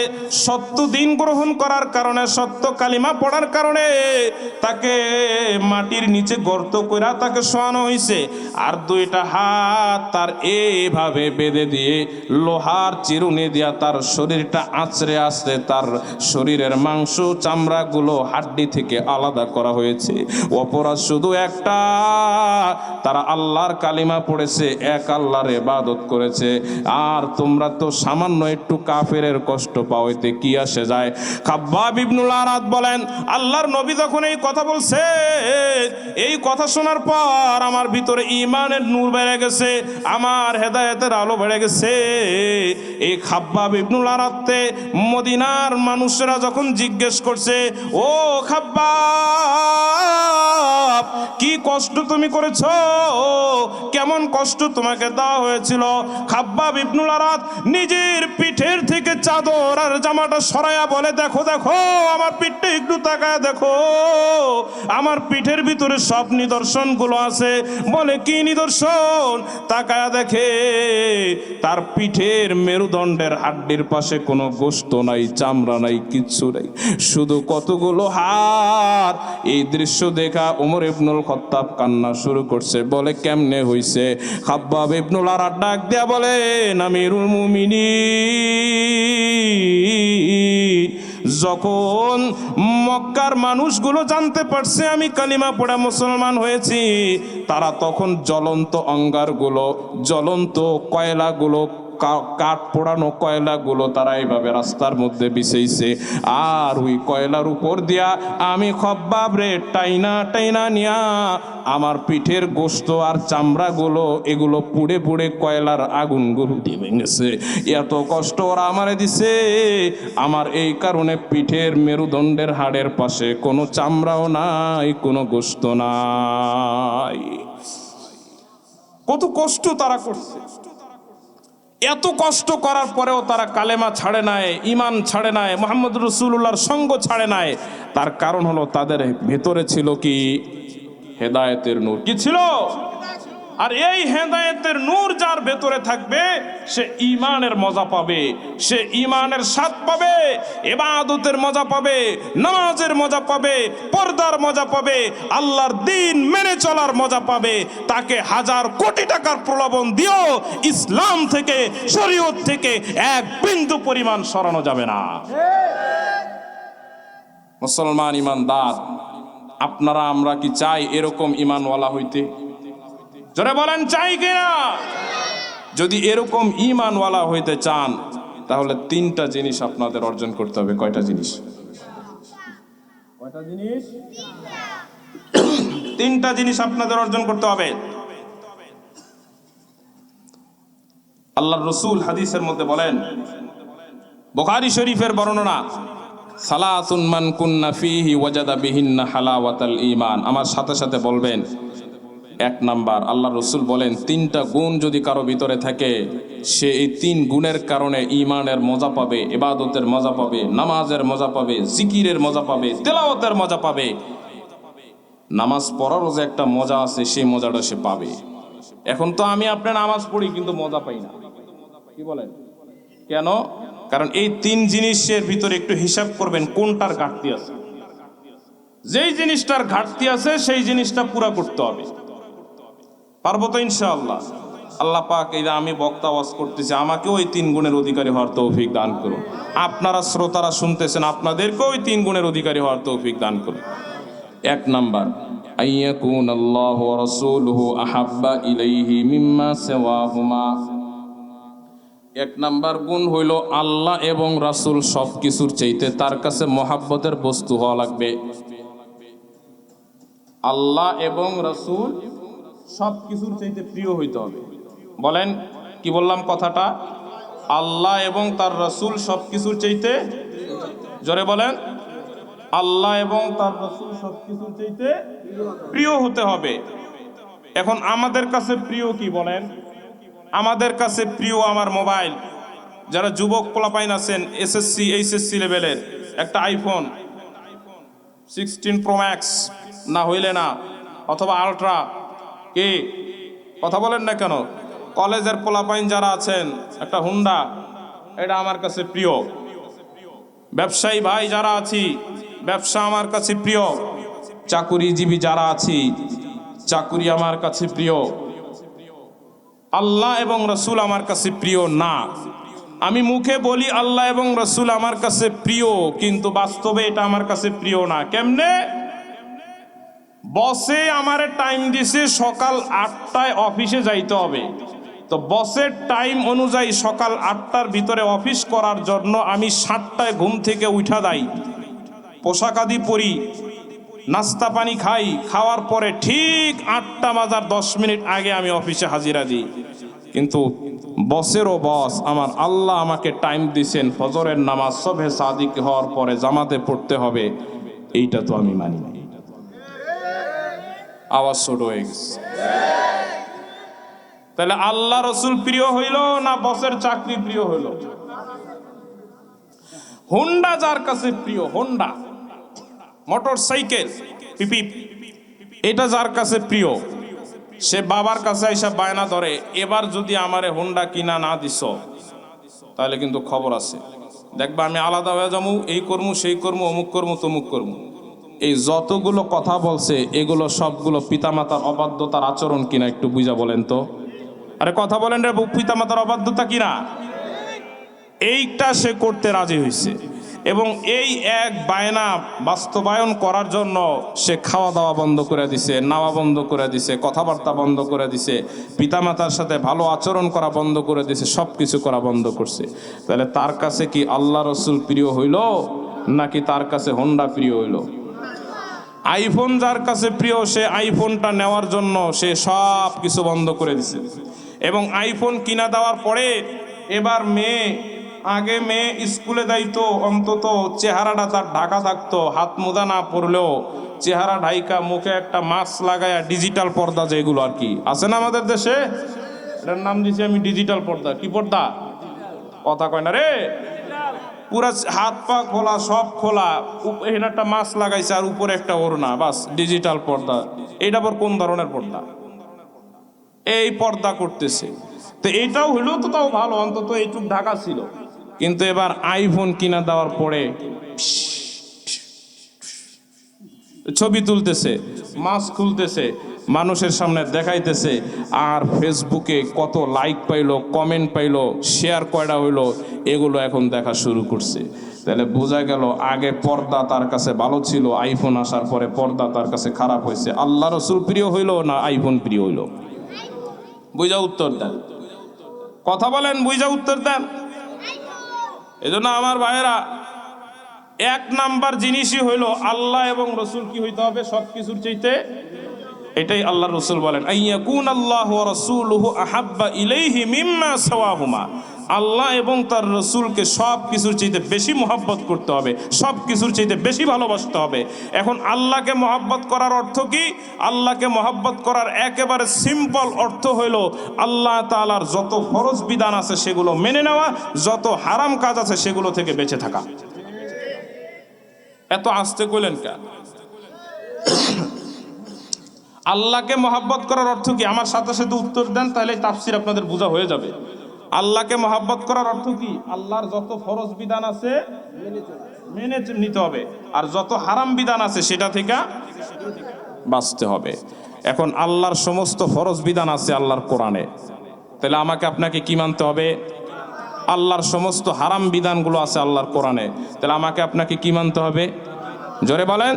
সত্য দিন গ্রহণ করার কারণে, সত্য কালিমা পড়ার কারণে তাকে মাটির নিচে গর্ত কইরা তাকে শোয়ানো হয়েছে, আর দুইটা হাত তার এইভাবে বেঁধে দিয়ে লোহার চিরুনি দিয়া তার শরীরটা আঁচড়ে আঁচড়ে তার শরীরের মাংস চামড়াগুলো হাড্ডি থেকে আলাদা করা হয়েছে। অপরাধ শুধু একটা, তারা আল্লাহর কালিমা পড়েছে, এক আল্লাহর ইবাদত করেছে। আর তোমরা তো সামান্য একটু কাফেরের কষ্ট পাও, এতে কি আসে যায়? খাব্বাব ইবনুল আরাত বলেন, আল্লাহর নবী যখন এই কথা বলছে, এই কথা শোনার পর আমার ভিতরে ঈমানের নূর বেড়ে গেছে, আমার হেদায়েতের আলো বেড়ে গেছে। এই খাব্বাব ইবনুল আরাতকে মদিনার মানুষরা যখন জিজ্ঞেস করছে, ও খাব্বাব, কি কষ্ট তুমি করেছো, কেমন কষ্ট তোমাকে দেওয়া হয়েছিল? খাব্বাব ইবনুল আরাত নিজের পিঠের থেকে থেকে চাদর আর জামাটা সরাইয়া বলে, দেখো দেখো আমার পিঠটা একটু তাকায় দেখো, আমার পিঠের ভিতরে সব নিদর্শনগুলো আছে। বলে কি নিদর্শন? তাকায়া দেখে তার পিঠের মেরুদণ্ডের হাড্ডির পাশে কোনো গোশত নাই, চামড়া নাই, কিচ্ছু নাই, শুধু কতগুলো হাড়। এই দৃশ্য দেখা ওমর ইবনুল খাত্তাব কান্না শুরু করছে। বলে কেমনে হইছে? খাব্বাব ইবনুল আরাদ ডাক দিয়া বলেন, আমিরুল মুমিনিন, যখন মক্কার মানুষগুলো জানতে পারছে আমি কালিমা পড়া মুসলমান হয়েছি, তারা তখন জ্বলন্ত অঙ্গারগুলো, জ্বলন্ত কয়লাগুলো, কাঠ পোড়ানো কয়লাগুলো তারা এইভাবে রাস্তার মধ্যে বিছাইছে। আর ওই কয়লার উপর দিয়া আমি খব্বাব রে টাইনা টাইনা নিয়া আমার পিঠের গোশত আর চামড়াগুলো এগুলো পুড়ে পুড়ে কয়লার আগুনগুলো দিয়ে গেছে। এত কষ্ট ওরা আমারে দিছে, আমার এই কারণে পিঠের মেরুদণ্ডের হাড়ের পাশে কোনো চামড়াও নাই, কোনো গোশত নাই। কত কষ্ট তারা করছে। এত কষ্ট করার পরেও তারা কালেমা ছাড়ে নাই, ঈমান ছাড়ে নাই, মুহাম্মদ রাসূলুল্লাহর সঙ্গ ছাড়ে নাই। তার কারণ হলো তাদের ভেতরে ছিল কি? হেদায়েতের নূর। কি ছিল? আর এই হেদায়েতের নূর যার ভেতরে থাকবে সে ঈমানের মজা পাবে, সে ঈমানের স্বাদ পাবে, ইবাদতের মজা পাবে, নামাজের মজা পাবে, পর্দার মজা পাবে, আল্লাহর দ্বীন মেনে চলার মজা পাবে। তাকে হাজার কোটি টাকার প্রলোভন দিও, ইসলাম থেকে, শরীয়ত থেকে এক বিন্দু পরিমাণ সরানো যাবে না। মুসলমান ঈমানদার, আপনারা আমরা কি চাই এরকম ঈমানওয়ালা হইতে? জোরে বলেন, চাই কিনা? যদি এরকম ঈমানওয়ালা হইতে চান তাহলে তিনটা জিনিস আপনাদের অর্জন করতে হবে। কয়টা জিনিস? কয়টা জিনিস? তিনটা জিনিস আপনাদের অর্জন করতে হবে। আল্লাহর রাসূল হাদিসের মধ্যে বলেন, বুখারী শরীফের বর্ণনা, সালাসুন মান কুন্না ফীহি ওয়াজাদা বিহিন্না হালাওয়াতাল ঈমান। আমার সাথে সাথে বলবেন, এক নাম্বার, আল্লাহর রাসূল বলেন তিনটা গুণ যদি কারো ভিতরে থাকে, সে এই তিন গুণের কারণে ঈমানের মজা পাবে, ইবাদতের মজা পাবে, নামাজের মজা পাবে, জিকিরের মজা পাবে, তেলাওয়াতের মজা পাবে। নামাজ পড়ারও যে একটা মজা আছে সেই মজাটা সে পাবে। এখন তো আমি আপনার নামাজ পড়ি কিন্তু মজা পাই না। কি বলেন? কেন? কারণ এই তিন জিনিসের ভিতরে একটু হিসাব করবেন কোনটার ঘাটতি আছে। যেই জিনিসটার ঘাটতি আছে সেই জিনিসটা পুরা করতে হবে। পারবো তো ইনশাআল্লাহ? আল্লাহ পাক এই যে আমি বক্তা ওয়াজ করতেছি, আমাকেও ওই তিন গুণের অধিকারী হওয়ার তৌফিক দান করুন। আপনারা শ্রোতারা শুনতেছেন, আপনাদেরকেও ওই তিন গুণের অধিকারী হওয়ার তৌফিক দান করুন। এক নাম্বার, আইয়াকুন আল্লাহ ওয়া রাসূলুহু আহাব্বা ইলাইহি মিম্মা সিওয়াহুমা। এক নাম্বার গুণ হইল আল্লাহ এবং রাসূল সব কিছুর চাইতে তার কাছে মহাব্বতের বস্তু হওয়া লাগবে। আল্লাহ এবং রাসূল সব কিছুর চাইতে প্রিয় হইতে হবে। বলেন, কি বললাম কথাটা? আল্লাহ এবং তার রাসূল সব কিছুর চাইতে, জোরে বলেন, আল্লাহ এবং তার রাসূল সব কিছুর চাইতে প্রিয় হতে হবে। এখন আমাদের কাছে প্রিয় কি বলেন? আমাদের কাছে প্রিয় আমার মোবাইল। যারা যুবক পোলাপাইন আছেন, এসএসসি এইচএসসি লেভেলের, একটা আইফোন 16 প্রো ম্যাক্স না হইলে না, অথবা আলট্রা, কে কথা বলেন না কেন? কলেজের পোলাপাইন যারা আছেন, একটা হুন্ডা, এটা আমার কাছে প্রিয়। ব্যবসায়ী ভাই যারা আছি, ব্যবসা আমার কাছে প্রিয়। চাকুরিজীবী যারা আছি, চাকুরি আমার কাছে প্রিয়। আল্লাহ এবং রাসূল আমার কাছে প্রিয় না। আমি মুখে বলি আল্লাহ এবং রাসূল আমার কাছে প্রিয়, কিন্তু বাস্তবে এটা আমার কাছে প্রিয় না। কেমনে? বসে আমারে টাইম দিছে সকাল 8টায় অফিসে যাইতে হবে, তো বসের টাইম অনুযায়ী সকাল 8টার ভিতরে অফিস করার জন্য আমি 7টায় ঘুম থেকে উঠা যাই, পোশাক আদি পরি, নাস্তা পানি খাই, খাওয়ার পরে ঠিক 8টা বাজার 10 মিনিট আগে আমি অফিসে হাজিরা দিই। কিন্তু বসেরও বস আমার আল্লাহ আমাকে টাইম দিছেন ফজরের নামাজ সুবহে সাদিক হওয়ার পরে জামাতে পড়তে হবে, এইটা তো আমি মানি না। আওয়াজ ছোট হয়ে গেছে। তাহলে আল্লাহ রাসূল প্রিয় হইল না বসের চাকরি প্রিয় হইল? হোন্ডা যার কাছে প্রিয়, হোন্ডা মোটর সাইকেল পিপিপ, এটা যার কাছে প্রিয়, সে বাবার কাছে এসে বায়না ধরে, এবার যদি আমারে হোন্ডা কিনা না দিস তাহলে কিন্তু খবর আছে, দেখবা আমি আলাদা হয়ে যাবো, এই কর্মু সেই কর্মু, অমুক কর্মু তমুক কর্মু। এই যতগুলো কথা বলছে এগুলো সবগুলো পিতামাতার অবাধ্যতার আচরণ কিনা একটু বুঝা বলেন তো। আরে কথা বলেন রে, পিতামাতার অবাধ্যতা কিনা? এইটা সে করতে রাজি হয়েছে এবং এই এক বায়না বাস্তবায়ন করার জন্য সে খাওয়া দাওয়া বন্ধ করে দিছে, নাওয়া বন্ধ করে দিছে, কথাবার্তা বন্ধ করে দিছে, পিতামাতার সাথে ভালো আচরণ করা বন্ধ করে দিছে, সব কিছু করা বন্ধ করছে। তাহলে তার কাছে কি আল্লাহ রসুল প্রিয় হইল নাকি তার কাছে হোন্ডা প্রিয় হইল? আইফোন যার কাছে প্রিয় সে আইফোনটা নেওয়ার জন্য সে সব কিছু বন্ধ করে দিছে এবং আইফোন কিনা দেওয়ার পরে এবার আগে মেয়ে স্কুলে যাইতো, অন্তত চেহারাটা তার ঢাকা থাকতো, হাত মোজা না পরলেও চেহারা ঢাইকা, মুখে একটা মাস্ক লাগায়া, ডিজিটাল পর্দা যেগুলো আর কি আছে না আমাদের দেশে, এটার নাম দিছি আমি ডিজিটাল পর্দা। কি পর্দা? কথা কয় না রে, পুরা হাত পা খোলা, সব খোলা, এখানে একটা মাস্ক লাগাইছে আর উপরে একটা ওড়না, বাস ডিজিটাল পর্দা। এইটা আবার কোন ধরনের পর্দা? এই পর্দা করতেছে। তো এইটাও হইলেও তো তাও ভালো, অন্তত এইটুক ঢাকা ছিল। কিন্তু এবার আইফোন কিনা দেওয়ার পরে ছবি তুলতেছে, মাস্ক খুলতেছে, মানুষের সামনে দেখাইতেছে, আর ফেসবুকে কত লাইক পাইলো, কমেন্ট পাইলো, শেয়ার কয়টা হইলো, এগুলো এখন দেখা শুরু করছে। তাহলে বোঝা গেল আগে পর্দা তার কাছে ভালো ছিল, আইফোন আসার পরে পর্দা তার কাছে খারাপ হয়েছে। আল্লাহ রসুল প্রিয় হইল না আইফোন প্রিয় হইল? বুঝা উত্তর দেন, কথা বলেন, বুঝা উত্তর দেন। এজন্য আমার ভাইয়েরা, এক নাম্বার জিনিসই হইল আল্লাহ এবং রসুল কি হইতে হবে সব কিছুর চাইতে। এটাই আল্লাহ রসুল বলেন, আইয়াকুন আল্লাহ ওয়া রাসূলুহু আহাব্বা ইলাইহি মিম্মা সাওয়াহুমা। আল্লাহ এবং তার রসুলকে সব কিছুর চাইতে বেশি মহব্বত করতে হবে, সব কিছুর চাইতে বেশি ভালোবাসতে হবে। এখন আল্লাহকে মহব্বত করার অর্থ কি? আল্লাহকে মহব্বত করার একেবারে সিম্পল অর্থ হইল আল্লাহ তাআলার যত ফরজ বিধান আছে সেগুলো মেনে নেওয়া, যত হারাম কাজ আছে সেগুলো থেকে বেঁচে থাকা। এত আস্তে কইলেন কেন? আল্লাহকে মহব্বত করার অর্থ কি? আমার সাথে সাথে উত্তর দেন, তাহলে তাফসীর আপনাদের বোঝা হয়ে যাবে। আল্লাহকে মহব্বত করার অর্থ কি? আল্লাহর যত ফরজ বিধান আছে মেনে নিতে হবে, আর যত হারাম বিধান আছে সেটা থেকে বাঁচতে হবে। এখন আল্লাহর সমস্ত ফরজ বিধান আছে আল্লাহর কোরআনে, তাহলে আমাকে আপনাকে কি মানতে হবে? আল্লাহর সমস্ত হারাম বিধানগুলো আছে আল্লাহর কোরআনে, তাহলে আমাকে আপনাকে কি মানতে হবে? জোরে বলেন।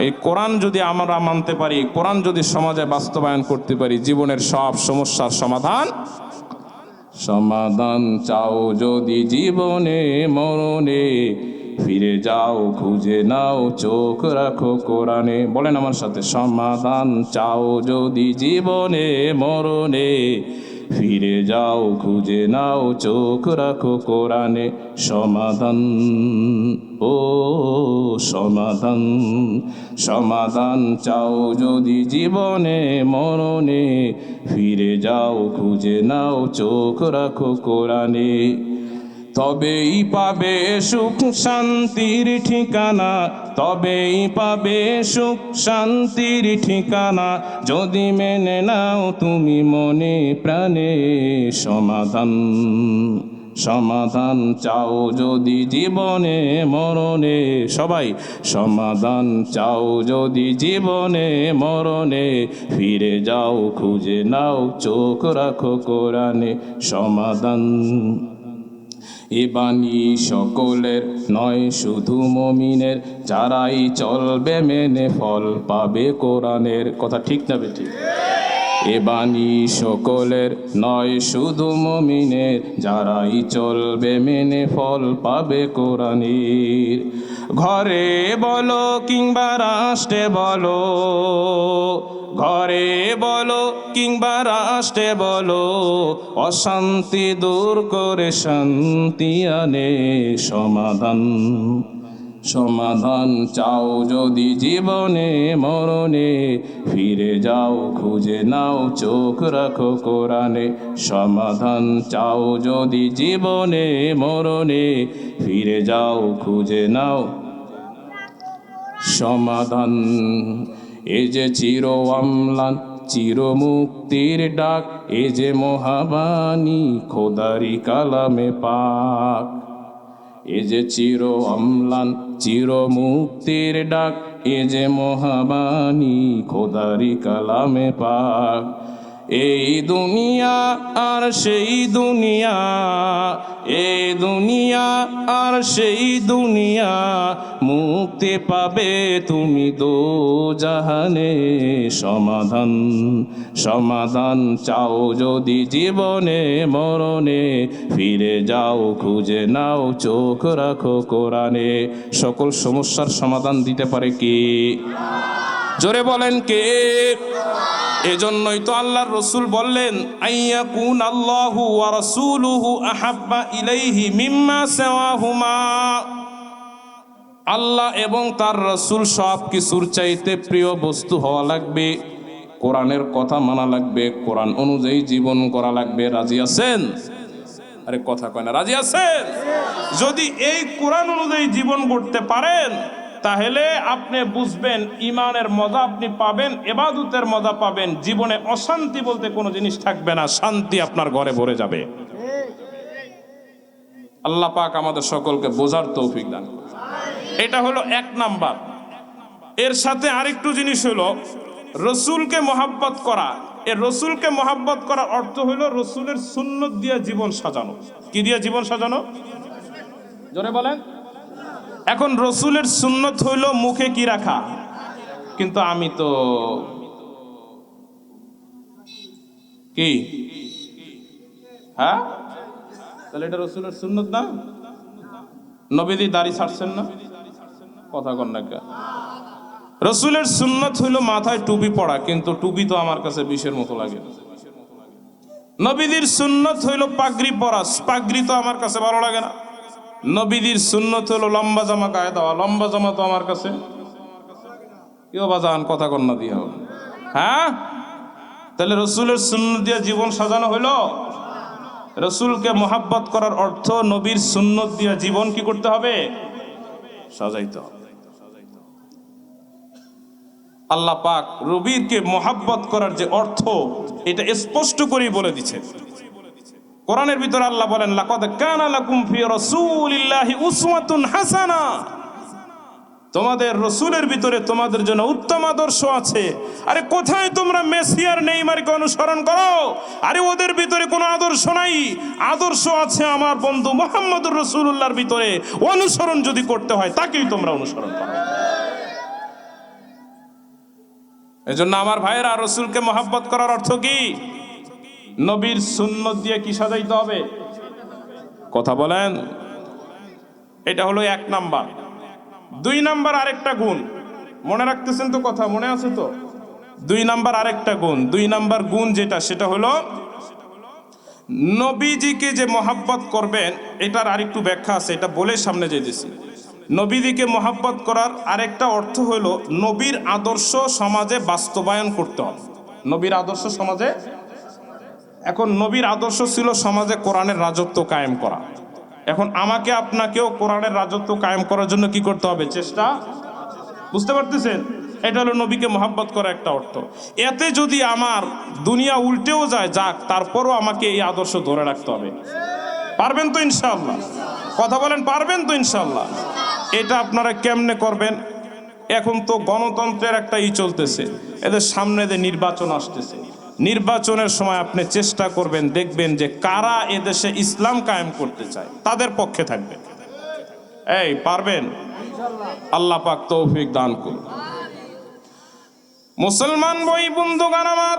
এই কোরআন যদি আমরা মানতে পারি, কোরআন যদি সমাজে বাস্তবায়ন করতে পারি, জীবনের সব সমস্যার সমাধান চাও যদি জীবনে মরণে, ফিরে যাও খুঁজে নাও চোখ রাখো কোরআনে। বলেন আমার সাথে, সমাধান চাও যদি জীবনে মরণে, ফিরে যাও খুঁজে নাও চোখ রাখো কোরআনে। সমাধান, ও সমাধান, সমাধান চাও যদি জীবনে মরণে, ফিরে যাও খুঁজে নাও চোখ রাখো কোরআনে। তবেই পাবে সুখ শান্তির ঠিকানা, তবেই পাবে সুখ শান্তির ঠিকানা, যদি মেনে নাও তুমি মনে প্রাণে। সমাধান, সমাধান চাও যদি জীবনে মরণে, সবাই সমাধান চাও যদি জীবনে মরণে, ফিরে যাও খুঁজে নাও চোখ রাখো কোরআনে। সমাধান এ বাণী সকলের নয় শুধু মুমিনের, যারাই চলবে মেনে ফল পাবে কোরআনের। কথা ঠিক না বেঠিক? এ বাণী সকলের নয় শুধু মুমিনের, যারাই চলবে মেনে ফল পাবে কোরআনের। ঘরে বলো কিংবা রাষ্ট্রে বলো, ঘরে বলো কিংবা রাষ্ট্রে বলো, অশান্তি দূর করে শান্তি আনে। সমাধান, সমাধান চাও যদি জীবনে মরণে, ফিরে যাও খুঁজে নাও চোখ রাখো কোরআনে। সমাধান চাও যদি জীবনে মরণে, ফিরে যাও খুঁজে নাও সমাধান। এ যে চির অম্লান চির মুক্তির ডাক, এ যে মহাবাণী খোদারি কালামে পাক। এ যে চির অম্লান চির মুক্তির ডাক, এ যে মহাবাণী খোদারি কালামে পাক। এই দুনিয়া আর সেই দুনিয়া, এই দুনিয়া আর সেই দুনিয়া, মুক্তি পাবে তুমি দোজাহানে। সমাধান সমাধান চাও যদি জীবনে মরণে, ফিরে যাও খুঁজে নাও চোখ রাখো কোরআনে। সকল সমস্যার সমাধান দিতে পারে কে? জোরে বলেন কে? এজন্যই তো আল্লাহর রসুল বললেন, আইয়াকুন আল্লাহু ওয়া রাসূলুহু আহাব্বা ইলাইহি মিম্মা সিওয়াহুমা। আল্লাহ এবং তার রসুল সব কিছুর চাইতে প্রিয় বস্তু হওয়া লাগবে। কোরআনের কথা মানা লাগবে, কোরআন অনুযায়ী জীবন করা লাগবে। রাজি আছেন? আরে কথা কয় না, রাজি আছেন? যদি এই কোরআন অনুযায়ী জীবন করতে পারেন, তাহলে আপনি বুঝবেন ইমানের মজা আপনি পাবেন, ইবাদতের মজা পাবেন। জীবনে অশান্তি বলতে কোনো জিনিস থাকবে না, শান্তি আপনার ঘরে ভরে যাবে। আল্লাহ পাক আমাদের সকলকে বোঝার তৌফিক দান করুন। এটা হলো এক নাম্বার। এর সাথে আরেকটু জিনিস হলো রসুলকে মহাব্বত করা। এ রসুলকে মহাব্বত করার অর্থ হলো রসুলের সুন্নত দিয়ে জীবন সাজানো। কি দিয়ে জীবন সাজানো? জোরে বলেন। এখন রসুলের সুন্নত হইল মুখে কি রাখা, কিন্তু আমি তো কি, হ্যাঁ, তাহলে এটা রসুলের সুন্নত না? নবীজি দাড়ি ছাড়ছেন না? কথা কন না কে? রসুলের সুন্নত হইল মাথায় টুপি পড়া, কিন্তু টুপি তো আমার কাছে বিষের মতো লাগে। নবীজির সুন্নত হইল পাগড়ি পরা, পাগড়ি তো আমার কাছে ভালো লাগে না। নবীজির সুন্নত হলো লম্বা জামা গায়ে দেওয়া, লম্বা জামা তো আমার কাছে কেউ বাজান কথা কন্যা দিয়ে হবে। হ্যাঁ, তাহলে রসুলের সুন্নত দিয়ে জীবন সাজানো হইলো। রসুলকে মোহাব্বত করার অর্থ নবীর সুন্নত দিয়ে জীবন কি করতে হবে? সাজাইতে হবে। আল্লাহ পাক নবীকে মোহাব্বত করার যে অর্থ, এটা স্পষ্ট করেই বলে দিচ্ছে কোরআনের ভিতরে। আল্লাহ বলেন, লাকাদ কানা লাকুম ফি রাসূলিল্লাহি উসওয়াতুন হাসানা। তোমাদের রসুলের ভিতরে তোমাদের জন্য উত্তম আদর্শ আছে। আরে কোথায় তোমরা মেসি আর নেইমারকে অনুসরণ করো? আরে ওদের ভিতরে কোনো আদর্শ নাই, আদর্শ আছে আমার বন্ধু মুহাম্মদুর রাসূলুল্লাহর ভিতরে। অনুসরণ যদি করতে হয় তাকেই তোমরা অনুসরণ করো। এজন্য আমার ভাইয়েরা, রসুলকে মহাব্বত করার অর্থ কি? নবীর সুন্নত দিয়ে কি সাজাইতে হবে? কথা বলেন। এটা হলো এক নাম্বার। দুই নাম্বার আরেকটা গুণ মনে রাখতেছেন তো? কথা মনে আছে তো? দুই নাম্বার আরেকটা গুণ, দুই নাম্বার গুণ যেটা, সেটা হলো নবীজিকে যে মহাব্বত করবেন, এটার আরেকটু ব্যাখ্যা আছে, এটা বলে সামনে যেতেছি। নবীজিকে মহাব্বত করার আরেকটা অর্থ হলো নবীর আদর্শ সমাজে বাস্তবায়ন করতে হবে। নবীর আদর্শ সমাজে, এখন নবীর আদর্শ ছিল সমাজে কোরআনের রাজত্ব কায়েম করা। এখন আমাকে আপনাকেও কোরআনের রাজত্ব কায়েম করার জন্য কি করতে হবে? চেষ্টা। বুঝতে পারতেছেন? এটা হলো নবীকে মহাব্বত করা একটা অর্থ। এতে যদি আমার দুনিয়া উল্টেও যায়, যাক, তারপরও আমাকে এই আদর্শ ধরে রাখতে হবে। পারবেন তো ইনশাআল্লাহ? কথা বলেন, পারবেন তো ইনশাআল্লাহ? এটা আপনারা কেমনে করবেন? এখন তো গণতন্ত্রের একটা চলতেছে, এদের সামনে যে নির্বাচন আসতেছে, নির্বাচনের সময় আপনি চেষ্টা করবেন, দেখবেন যে কারা এদেশে ইসলাম কায়েম করতে চায়, তাদের পক্ষে থাকবেন। এই পারবেন? আল্লাহ পাক তৌফিক দান করুন। মুসলমান ভাই বন্ধুগণ আমার,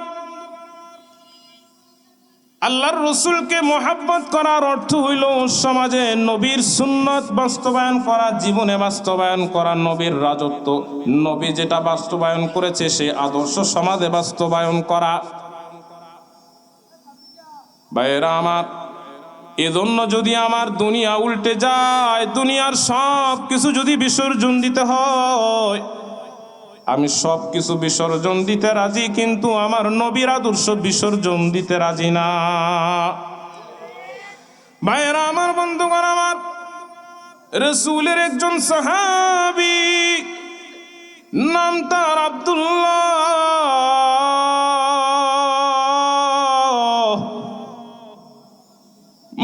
আল্লাহর রসুলকে মহাব্বত করার অর্থ হইল সমাজে নবীর সুন্নত বাস্তবায়ন করা, জীবনে বাস্তবায়ন করা, নবীর রাজত্ব, নবী যেটা বাস্তবায়ন করেছে সে আদর্শ সমাজে বাস্তবায়ন করা। ভাইয়েরা আমার, এজন্য যদি আমার দুনিয়া উল্টে যায়, দুনিয়ার সব কিছু যদি বিসর্জন দিতে হয়, আমি সব কিছু বিসর্জন দিতে রাজি, কিন্তু আমার নবীর আদর্শ বিসর্জন দিতে রাজি না। ভাইয়েরা আমার, বন্ধুগণ আমার, রাসূলের একজন সাহাবী, নাম তার আব্দুল্লাহ,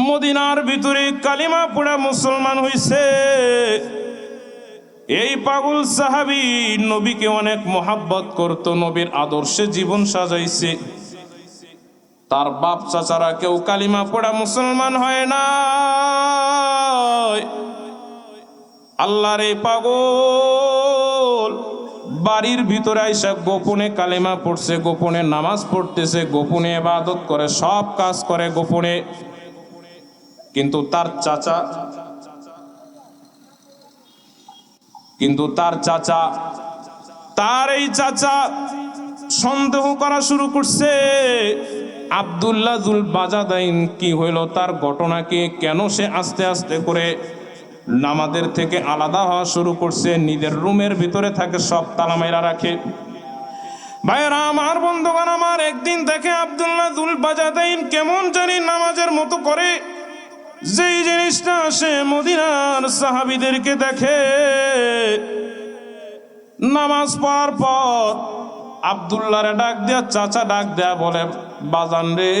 মদিনার ভিতরে কালিমা পড়া মুসলমান হইছে। এই পাগল সাহাবী নবীকে অনেক মোহাব্বত করত, নবীর আদর্শে জীবন সাজাইছে। তার বাপ চাচারা কেউ কালিমা পড়া মুসলমান হয় না। আল্লাহর এই পাগল বাড়ির ভিতরে আইসা গোপনে কালিমা পড়ছে, গোপনে নামাজ পড়তেছে, গোপনে ইবাদত করে, সব কাজ করে গোপনে। কিন্তু তার এই চাচা সন্দেহ করা শুরু করছে, আব্দুল্লাহ জুল বাজাদাইন কি হইল, তার ঘটনা কি, কেন সে আস্তে আস্তে করে নামাজের থেকে আলাদা হওয়া শুরু করছে, নিজের রুমের ভিতরে থাকে, সব তালা মাইরা রাখে। ভাইরা আমার, বন্ধুগণ আমার, একদিন দেখে আব্দুল্লাহ জুল বাজাদাইন কেমন জানি নামাজের মতো করে। যেই জিনিসটা সে মদিনার সাহাবীদেরকে দেখে, নামাজ পড়ার পর আব্দুল্লাহরে ডাক দেয়া, চাচা ডাক দেয়া বলে, বাজান রে,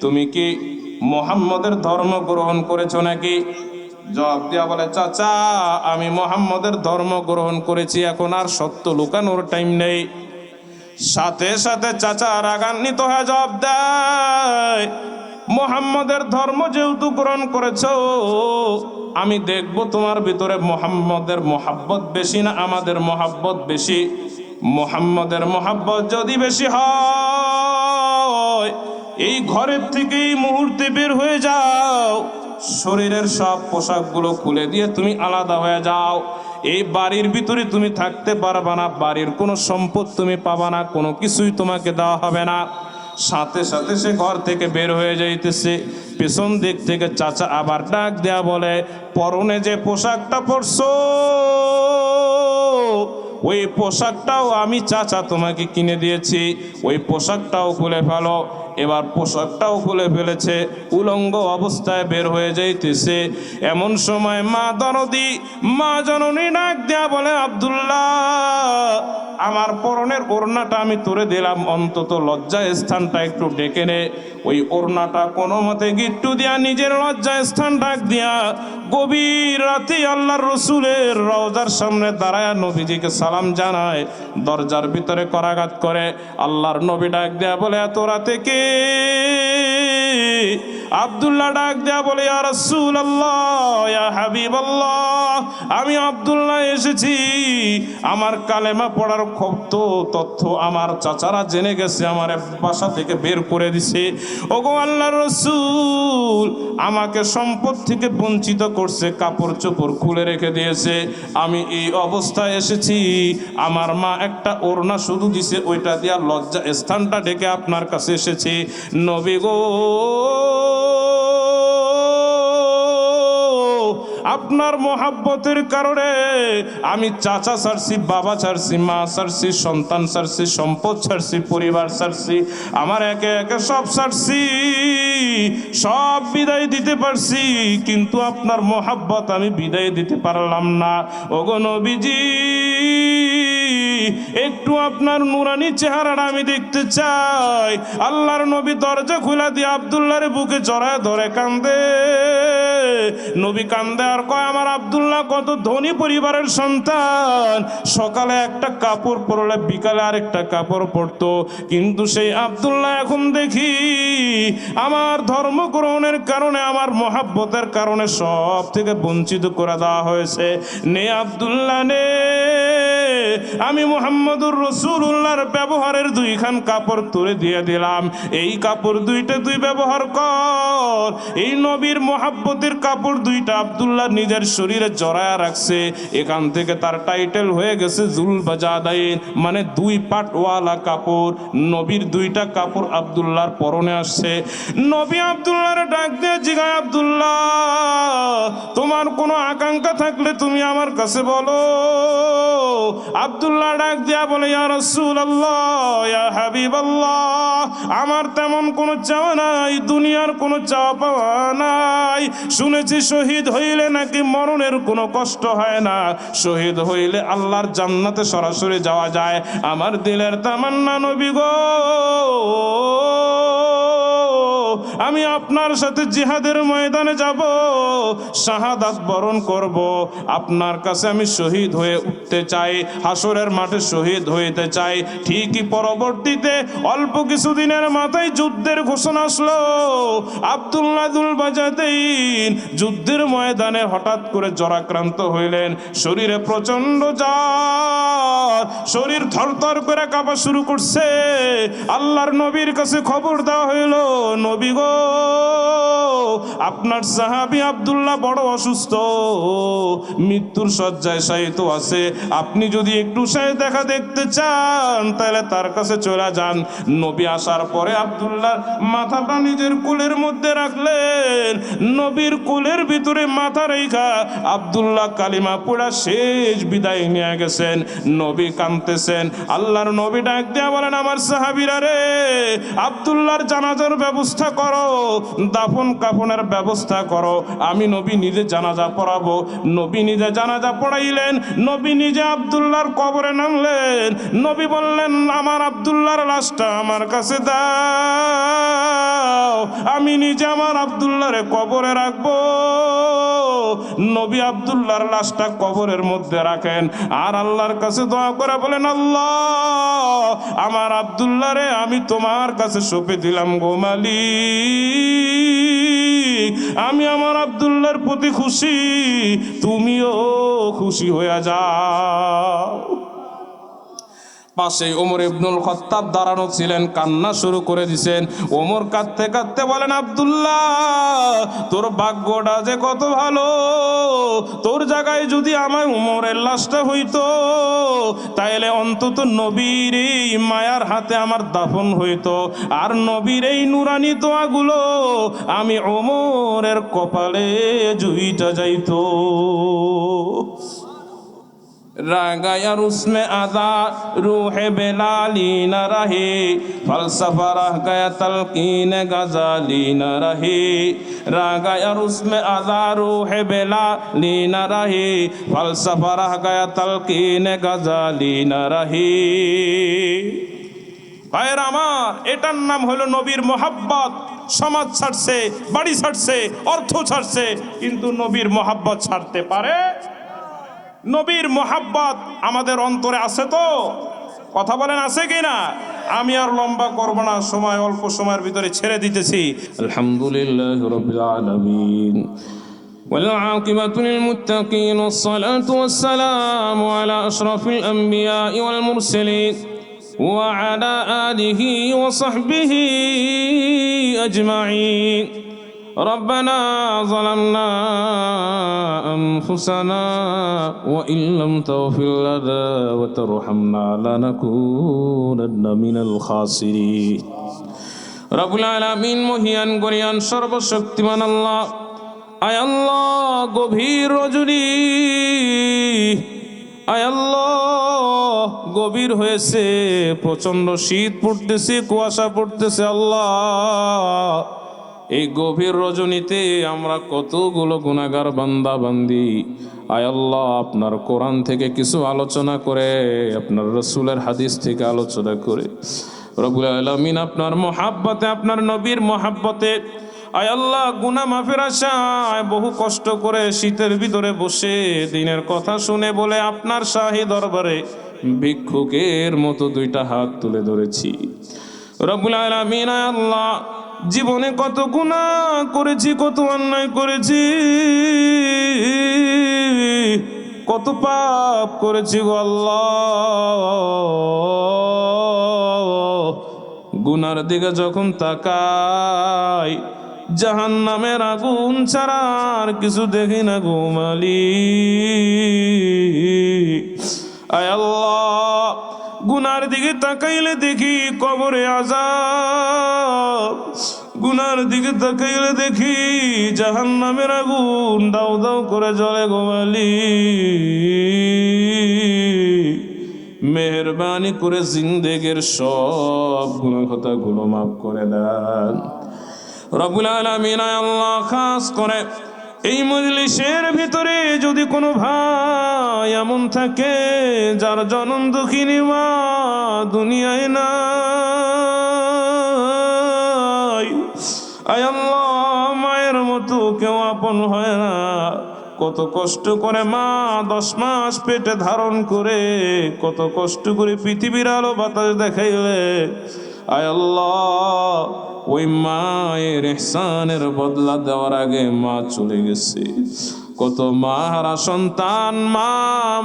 তুমি কি মুহাম্মদের ধর্ম গ্রহণ করেছো নাকি? জবাব দেয়া বলে, চাচা আমি মুহাম্মদের ধর্ম গ্রহণ করেছি, এখন আর সত্য লুকানোর টাইম নেই। সাথে সাথে চাচা রাগান্বিত হয়ে জবাব দেয়, মুহাম্মদের ধর্ম যেহেতু গ্রহণ করেছো, আমি দেখবো তোমার ভিতরে মুহাম্মদের মহাব্বত বেশি না আমাদের মহাব্বত বেশি। মুহাম্মদের মহাব্বত যদি বেশি হয়, এই ঘরের থেকে এই মুহূর্তে বের হয়ে যাও, শরীরের সব পোশাকগুলো খুলে দিয়ে তুমি আলাদা হয়ে যাও। এই বাড়ির ভিতরে তুমি থাকতে পারবা না, বাড়ির কোনো সম্পদ তুমি পাবা না, কোনো কিছুই তোমাকে দেওয়া হবে না। সাথে সাথে সে ঘর থেকে বের হয়ে যাইতেছে। পেছন দিক থেকে চাচা আবার ডাক দেয়া বলে, পরনে যে পোশাকটা পরছো, ওই পোশাকটাও আমি চাচা তোমাকে কিনে দিয়েছি, ওই পোশাকটাও খুলে ফেলো। এবার পোশাকটাও খুলে ফেলেছে, উলঙ্গ অবস্থায় বের হয়ে যাইতেছে। এমন সময় মা দরদি, মা জননী ডাক দেয়া বলে, আব্দুল্লাহ, আমার পরনের ওড়নাটা আমি তুলে দিলাম, অন্তত লজ্জায় স্থানটা একটু ডেকে নে। ওই ওড়নাটা কোনো মতে গিট্টু দিয়া নিজের লজ্জায় স্থান ডাক দিয়া গভীর রাতে আল্লাহর রসুলের রওজার সামনে দাঁড়ায় নবীজিকে সালাম জানায়, দরজার ভিতরে করাঘাত করে। আল্লাহর নবী ডাক দেয়া বলে, এত রাতে কে? আব্দুল্লাহ ডাক দেয়া বলে, ইয়া রাসূলুল্লাহ, ইয়া হাবিবাল্লাহ, আমি আব্দুল্লাহ এসেছি। আমার কালেমা পড়ার তথ্য আমার চাচারা জেনে গেছে, আমার বাসা থেকে বের করে দিছে। ওগো আল্লাহর রাসূল, আমাকে সম্পদ থেকে বঞ্চিত করছে, কাপড় চোপড় খুলে রেখে দিয়েছে। আমি এই অবস্থায় এসেছি, আমার মা একটা ওড়না শুধু দিছে, ওইটা দিয়া লজ্জা স্থানটা ডেকে আপনার কাছে এসেছি। নবী গো, আপনার মহাব্বতের কারণে আমি চাচা ছাড়ছি, বাবা ছাড়ছি, মা ছাড়ছি, সন্তান ছাড়ছি, সম্পদ ছাড়ছি, পরিবার ছাড়ছি, আমার একে একে সব ছাড়ছি, সব বিদায় দিতে পারছি, কিন্তু আপনার মহাব্বত আমি বিদায় দিতে পারলাম না। ওগো নবীজি, একটু আপনার নুরানি চেহারাটা আমি দেখতে চাই। আল্লাহর নবী দরজা খুলে দিয়ে আব্দুল্লাহর বুকে জড়ায় ধরে কান্দে। নবী কান্দে আর কয়, আমার আব্দুল্লাহ কত ধনী পরিবারের সন্তান, সকালে একটা কাপড় পরলে বিকালে আরেকটা কাপড় পরতো, কিন্তু সেই আব্দুল্লাহ এখন দেখি আমার ধর্ম গ্রহণের কারণে, আমার মহাব্বতের কারণে সব থেকে বঞ্চিত করে দেওয়া হয়েছে। নে আব্দুল্লাহ নে, আমি মুহাম্মদুর রাসূলুল্লাহর ব্যবহারের দুইখান কাপড় তুলে দিয়ে দিলাম, এই কাপড় দুইটা তুই ব্যবহার কর। এই নবীর মোহাব্বতের কাপড় দুইটা আব্দুল্লাহ নিজের শরীরে জড়ায়া রাখছে, এখান থেকে তার টাইটেল হয়ে গেছে জুলবাজাদাইন, মানে দুই পাটওয়ালা কাপড়। নবীর দুইটা কাপড় আব্দুল্লাহর পরনে আসছে। নবী আব্দুল্লাহর ডাক দিয়ে জিগায়, আব্দুল্লাহ তোমার কোনো আকাঙ্ক্ষা থাকলে তুমি আমার কাছে বলো। আব্দুল্লাহ ডাক দিয়া বলে, ইয়া রাসূলুল্লাহ, ইয়া হাবিবাল্লাহ, আমার তেমন কোনো চাওয়া নাই, দুনিয়ার কোনো চাওয়া পাওয়া নাই। শুনেছি শহীদ হইলে নাকি মরণের কোনো কষ্ট হয় না, শহীদ হইলে আল্লাহর জান্নাতে সরাসরি যাওয়া যায়। আমার দিলের তামান্না নবী গো, আমি আপনার সাথে জিহাদের ময়দানে যাব, শাহাদাত বরণ করব। আপনার কাছে আমি শহীদ হয়ে উঠতে চাই, হাসরের মাঠে শহীদ হইতে চাই। ঠিকই পরবর্তীতে অল্প কিছুদিনের মাথায় যুদ্ধের ঘোষণা আসলো। আব্দুল্লাহ জুলবাজাদাইন যুদ্ধের ময়দানে হঠাৎ করে জ্বরাক্রান্ত হইলেন, শরীরে প্রচন্ড জ্বর, শরীর থরথর করে কাঁপা শুরু করছে। আল্লাহর নবীর কাছে খবর দেওয়া হইল, নবী গো, আপনার সাহাবী আব্দুল্লাহ বড় অসুস্থ, মৃত্যুর শয্যায় শায়িত আছে। আপনি যদি একটু দেখা দেখতে চান তাহলে তার কাছে চলে যান। নবী আসার পরে আব্দুল্লাহর মাথাটা নিজের কোলের মধ্যে রাখলেন, নবীর কোলের ভিতরে মাথা রেখা আব্দুল্লাহ কালিমা পড়া শেষ বিদায় নিয়ে গেছেন। নবী কাঁদতেছেন। আল্লাহর নবী ডাক দিয়া বলেন, আমার সাহাবীরা রে, আব্দুল্লাহর জানাজার ব্যবস্থা করো, দাফন কাফনের ব্যবস্থা করো, আমি নবী নিজে জানাজা পড়াবো। নবী নিজে জানাজা পড়াইলেন, নবী নিজে আব্দুল্লাহর কবরে নামলেন। নবী বললেন, আমার আব্দুল্লাহর লাশটা আমার কাছে দাও, আমি নিজে আমার আব্দুল্লাহরে কবরে রাখবো। নবী আব্দুল্লাহর লাশটা কবরের মধ্যে রাখেন আর আল্লাহর কাছে দোয়া করে বলেন, আল্লাহ আমার আব্দুল্লাহরে আমি তোমার কাছে সঁপে দিলাম গো মালিক, আমি আমার আব্দুল্লাহর প্রতি খুশি, তুমিও খুশি হয়ে যাও। পাশে ওমর ইবনুল খাত্তাব দাঁড়ানো ছিলেন, কান্না শুরু করে দিয়েছেন। ওমর কাঁদতে কাঁদতে বলেন, আব্দুল্লাহ তোর ভাগ্যটা যে কত ভালো, তোর জায়গায় যদি আমার ওমরের লাশটা হইতো তাইলে অন্তত নবীর এই মায়ার হাতে আমার দাফন হইতো, আর নবীর এই নুরানি দোয়াগুলো আমি ওমরের কপালে জুইটা যাইতো। रागाया उसमें आजा रूह बेलाली न रहे, फलसफा रह गया तलकीन गजाली न रहे। रागाया उसमें आजा रूह बेलाली न रहे, फलसफा रह गया तलकीन गजाली न रहे। ভাইয়ের আমার, এটার নাম হলো নবীর মোহাব্বত। সমাজ ছাড়ছে, বাড়ি ছাড়ছে, অর্থ ছাড়ছে, কিন্তু নবীর মোহাব্বত ছাড়তে পারে? নবীর মোহাব্বত আমাদের অন্তরে আছে তো? কথা বলেন, আছে কিনা? আমি আর লম্বা করব না, সময় অল্প সময়ের ভিতরে ছেড়ে দিতেছি। আলহামদুলিল্লাহি রাব্বিল আলামিন, ওয়াল আকিবাতু লিল মুত্তাকিন, ওয়াস সালাতু ওয়াস সালামু আলা আশরাফিল আমবিয়া ওয়াল মুরসালিন ওয়া আলা আলিহি ওয়া সাহবিহি আজমাইন। ربنا ظلمنا أنفسنا وإن لم تغفر لنا وترحمنا لنكونن من الخاسرين। রব্বুল আলামিন মহিয়ান গরিয়ান সর্বশক্তিমান আল্লাহ, আয় আল্লাহ গভীর রজনী, আয় আল্লাহ গভীর হয়েছে, প্রচন্ড শীত পড়তেছে, কুয়াশা পড়তেছে। আল্লাহ এই গভীর রজনীতে আমরা কতগুলো গুনাহগার বান্দা বান্দি, আয় আল্লাহ আপনার কোরআন থেকে কিছু আলোচনা করে, আপনার রাসূলের হাদিস থেকে আলোচনা করে, রব্বুল আলামিন আপনার মহাব্বতে, আপনার নবীর মহাব্বতে, আয় আল্লাহ গুনাহ মাফের আশায় বহু কষ্ট করে শীতের ভিতরে বসে দিনের কথা শুনে বলে আপনার শাহী দরবারে ভিক্ষুকের মতো দুইটা হাত তুলে ধরেছি। রব্বুল আলামিন, আয় আল্লাহ জীবনে কত গুনাহ করেছি, কত অন্যায় করেছি, কত পাপ করেছি গো আল্লাহ। গুনার দিকে যখন তাকাই জাহান্নামের আগুন ছাড়া আর কিছু দেখি না গো মালিক। আয় আল্লাহ, গুনার দিকে তাকাইলে দেখি কবরে আযাব, গুনার দিকে তাকাইলে দেখি জাহান্নামের আগুন দাউ দাউ করে জ্বলে গো মালিক। মেহেরবানি করে জিন্দেগির সব গুনাহ খাতাগুলো মাফ করে দেন রব্বুল আলামিন। আল্লাহ, খাস করে এই মজলিসের ভিতরে যদি কোনো ভাই এমন থাকে যার জনম দুঃখিনী মা দুনিয়ায় নাই, আয় আল্লাহ, মায়ের মতো কেউ আপন হয় না। কত কষ্ট করে মা 10 মাস পেটে ধারণ করে কত কষ্ট করে পৃথিবীর আলো বাতাস দেখাইলে, আয় আল্লাহ, ওই মায়ের ইহসানের বদলা দেওয়ার আগে মা চলে গেছে। কত মা হারা সন্তান মা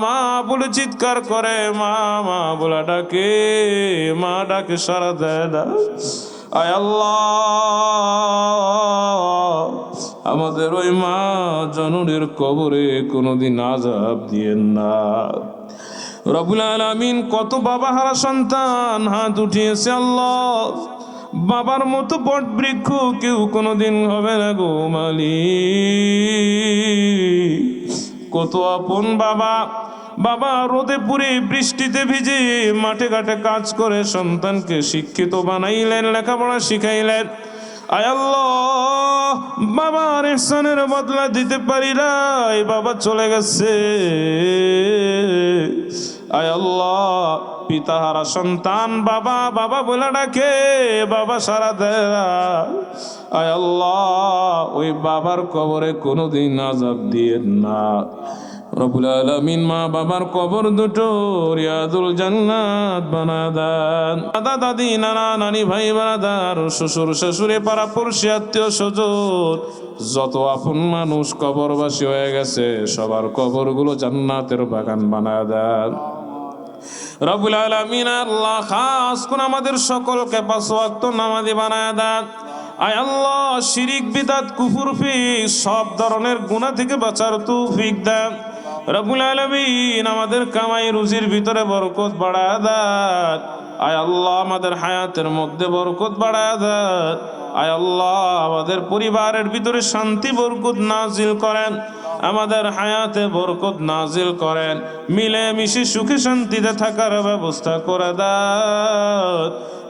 মা বলে চিৎকার করে, মা মা বলে ডাকে, মা ডাকে সাড়া দেয় না। আয় আল্লাহ, আমাদের ওই মা জননীর কবরে কোনোদিন আযাব দিয়েন না রব্বুল আলামিন। কত বাবা হারা সন্তান হাত উঠিয়েছে আল্লাহ, বাবার মতো বট বৃক্ষ কেউ কোনোদিন হবে না গো মালিক। কত আপন বাবা, বাবা রোদে পুড়ে বৃষ্টিতে ভিজে মাঠে ঘাটে কাজ করে সন্তানকে শিক্ষিত বানাইলেন, লেখাপড়া শিখাইলেন। আয় আল্লাহ, বাবার ইহসানের বদলা দিতে পারি নাই, বাবা চলে গেছে। আয় আল্লাহ, পিতাহারা সন্তান বাবা বাবা বলে ডাকে, বাবা সারা দেয় না। আয় আল্লাহ, ওই বাবার কবরে কোনোদিন আযাব দিয়েন না রব্বুল আলামিন। মা বাবার কবর দুটো রিয়াদুল জান্নাত বানায় দেন। দাদা দাদি নানা নানি ভাই ব্রাদার শ্বশুর শাশুড়ি পাড়া পড়শি আত্মীয় স্বজন যত আপন মানুষ কবরবাসী হয়ে গেছে সবার কবরগুলো জান্নাতের বাগান বানায় দেন রব্বুল আলামিন। আল্লাহ, খাস করে আমাদের সকলকে 5 ওয়াক্ত নামাজি বানায় দেন। আয় আল্লাহ, শিরিক বিদআত কুফর ফিক সব ধরনের গুনাহ থেকে বাঁচার তৌফিক দেন রব্বুল আলামিন। আমাদের কামাই রুজির ভিতরে বরকত বাড়ায় দেন। আয় আল্লাহ, আমাদের হায়াতের মধ্যে বরকত বাড়ায় দেন। আয় আল্লাহ, আমাদের পরিবারের ভিতরে শান্তি বরকত নাজিল করেন, আমাদের হায়াতে বরকত নাজিল করেন, মিলে মিশে সুখে শান্তিতে থাকার ব্যবস্থা করে দেন।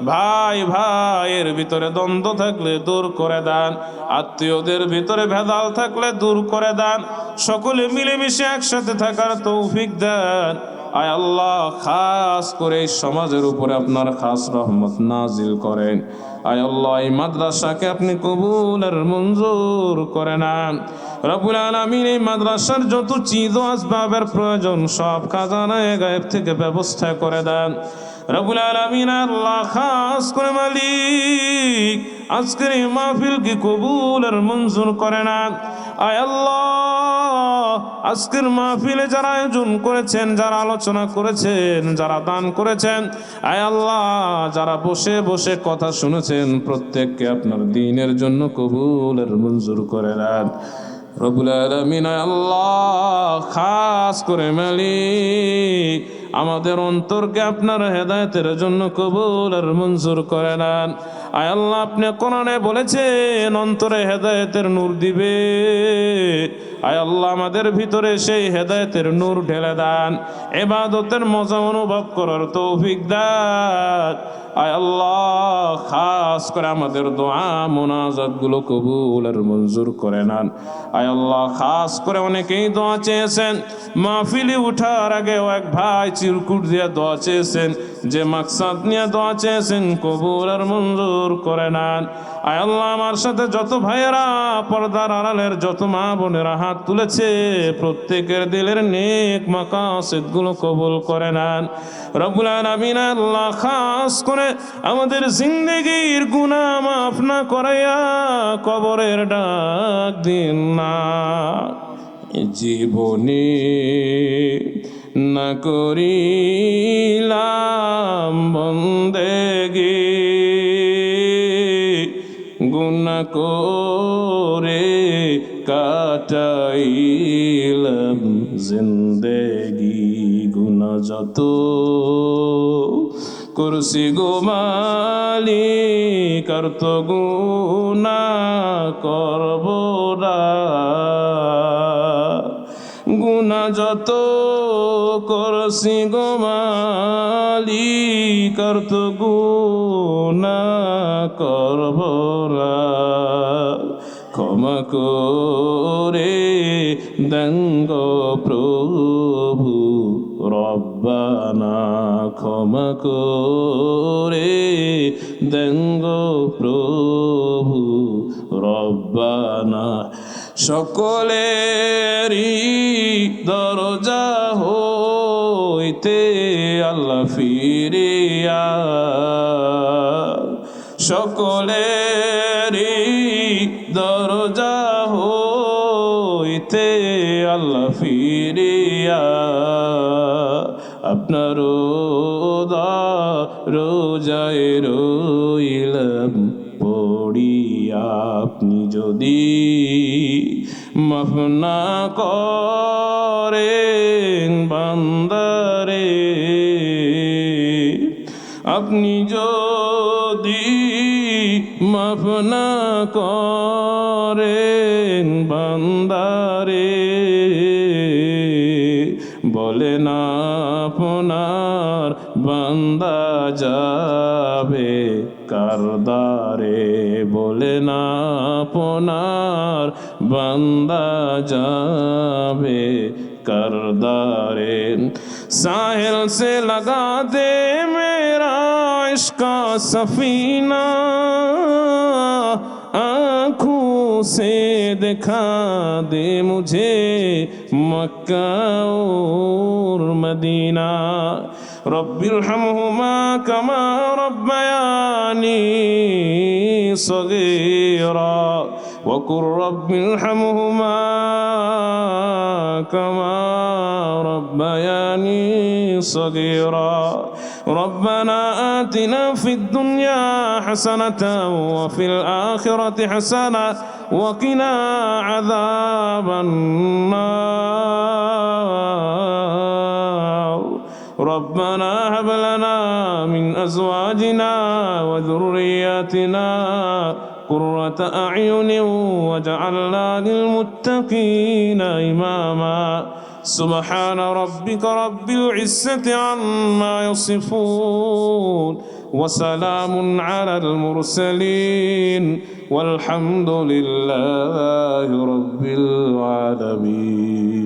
ভাই ভাইয়ের ভিতরে দ্বন্দ্ব থাকলে দূর করে দেন, আত্মীয়দের ভিতরে ভেদাল থাকলে দূর করে দেন, সকলে মিলেমিশে একসাথে থাকার তৌফিক দেন। আয় আল্লাহ, খাস করে এই সমাজের উপরে আপনার খাস রহমত নাজিল করেন। আয় আল্লাহ, এই মাদ্রাসাকে আপনি কবুল আর মঞ্জুর করে নেন রব্বুল আলামিন। এই মাদ্রাসার যত চিজ ও আসবাবের প্রয়োজন সব খাজানায়ে গায়েব থেকে ব্যবস্থা করে দেন রব্বুল আলামিন। আল্লাহ, খাস করে মালিক আজকের এই মাহফিলকে কবুল আর মঞ্জুর করে নেন। আয় আল্লাহ, আজকের মাহফিলে যারা আয়োজন করেছেন, যারা আলোচনা করেছেন, যারা দান করেছেন, আয় আল্লাহ, যারা বসে বসে কথা শুনেছেন, প্রত্যেককে আপনার দ্বীনের জন্য কবুল আর মঞ্জুর করে নেন রব্বুল আলামিন। আয় আল্লাহ, খাস করে মালিক আমাদের অন্তরকে আপনার হেদায়েতের জন্য কবুল আর মঞ্জুর করে নেন। আয় আল্লাহ, আপনি কোরআনে বলেছেন অন্তরে হেদায়েতের নূর দিবে। আয় আল্লাহ, আমাদের ভিতরে সেই হেদায়েতের নূর ঢেলে দেন, ইবাদতের মজা অনুভব করার তৌফিক দেন। আয় আল্লাহ, খাস করে আমাদের দোয়া মুনাজাত গুলো কবুল আর মঞ্জুর করে নেন। আয় আল্লাহ, খাস করে অনেকেই দোয়া চেয়েছেন, মাহফিলে উঠার আগে এক ভাই চিরকুট দিয়ে দোয়া চেয়েছেন, যে মাকসাদ নিয়ে দোয়া চেয়েছেন কবুল আর মঞ্জুর করে নেন। আয় আল্লাহ, আমার সাথে যত ভাইয়েরা পর্দার আড়ালের যত মা বোনেরা হাত তুলেছে প্রত্যেকের দিলের নেক মাকাসিদ গুলো কবুল করে নেন রব্বুল আলামিন। আল্লাহ, খাস করে আমাদের জিন্দেগির গুনাহ মাফ না করাইয়া কবরের ডাক দিন না জীবনে না করিলাম বন্দেগি, গুনাহ করে কাটাইলাম জিন্দেগি। গুনাহ যত করছি গো মালিক, আর তো গুনাহ করব না। গুনাহ যত করছি গো মালিক, আর তো গুনাহ করব না। ক্ষমা করে দেন গো প্রভু রব্বানা, ক্ষমা করে দেন গো প্রভু রব্বানা। সকলেরই দরজা হইতে আল্লাহ ফিরিয়া, সকলেরই দরজা হইতে আল্লাহ ফিরিয়া, আপনার রোজায় রইলাম পড়িয়া। আপনি যদি মাফ না করেন বান্দারে, আপনি যদি মাফ না করেন বান্দারে, বলে না আপনার বান্দা যাবে কারদারে, বলে না আপনার বান্দা যাবে करदारे। साहिल से लगा दे मेरा इश्क का सफीना, आँखों से दिखा दे मुझे मक्का और मदीना। रब्बिरहमहुमा कमा रब्बयानी सगीरा वकुर रब्बिरहमहुमा कमा रब्बयानी सगीरा। रब्बना आतिना फिद दुनिया हसनतन व फिल आखिरति हसनतन वकिना अज़ाबन नार। रब्बना हब लना मिन अज़वाजिना व ذुर्रिय्यतिना قرة أعين وجعلنا للمتقين إماما। سبحان ربك رب العزة عما يصفون وسلام على المرسلين والحمد لله رب العالمين।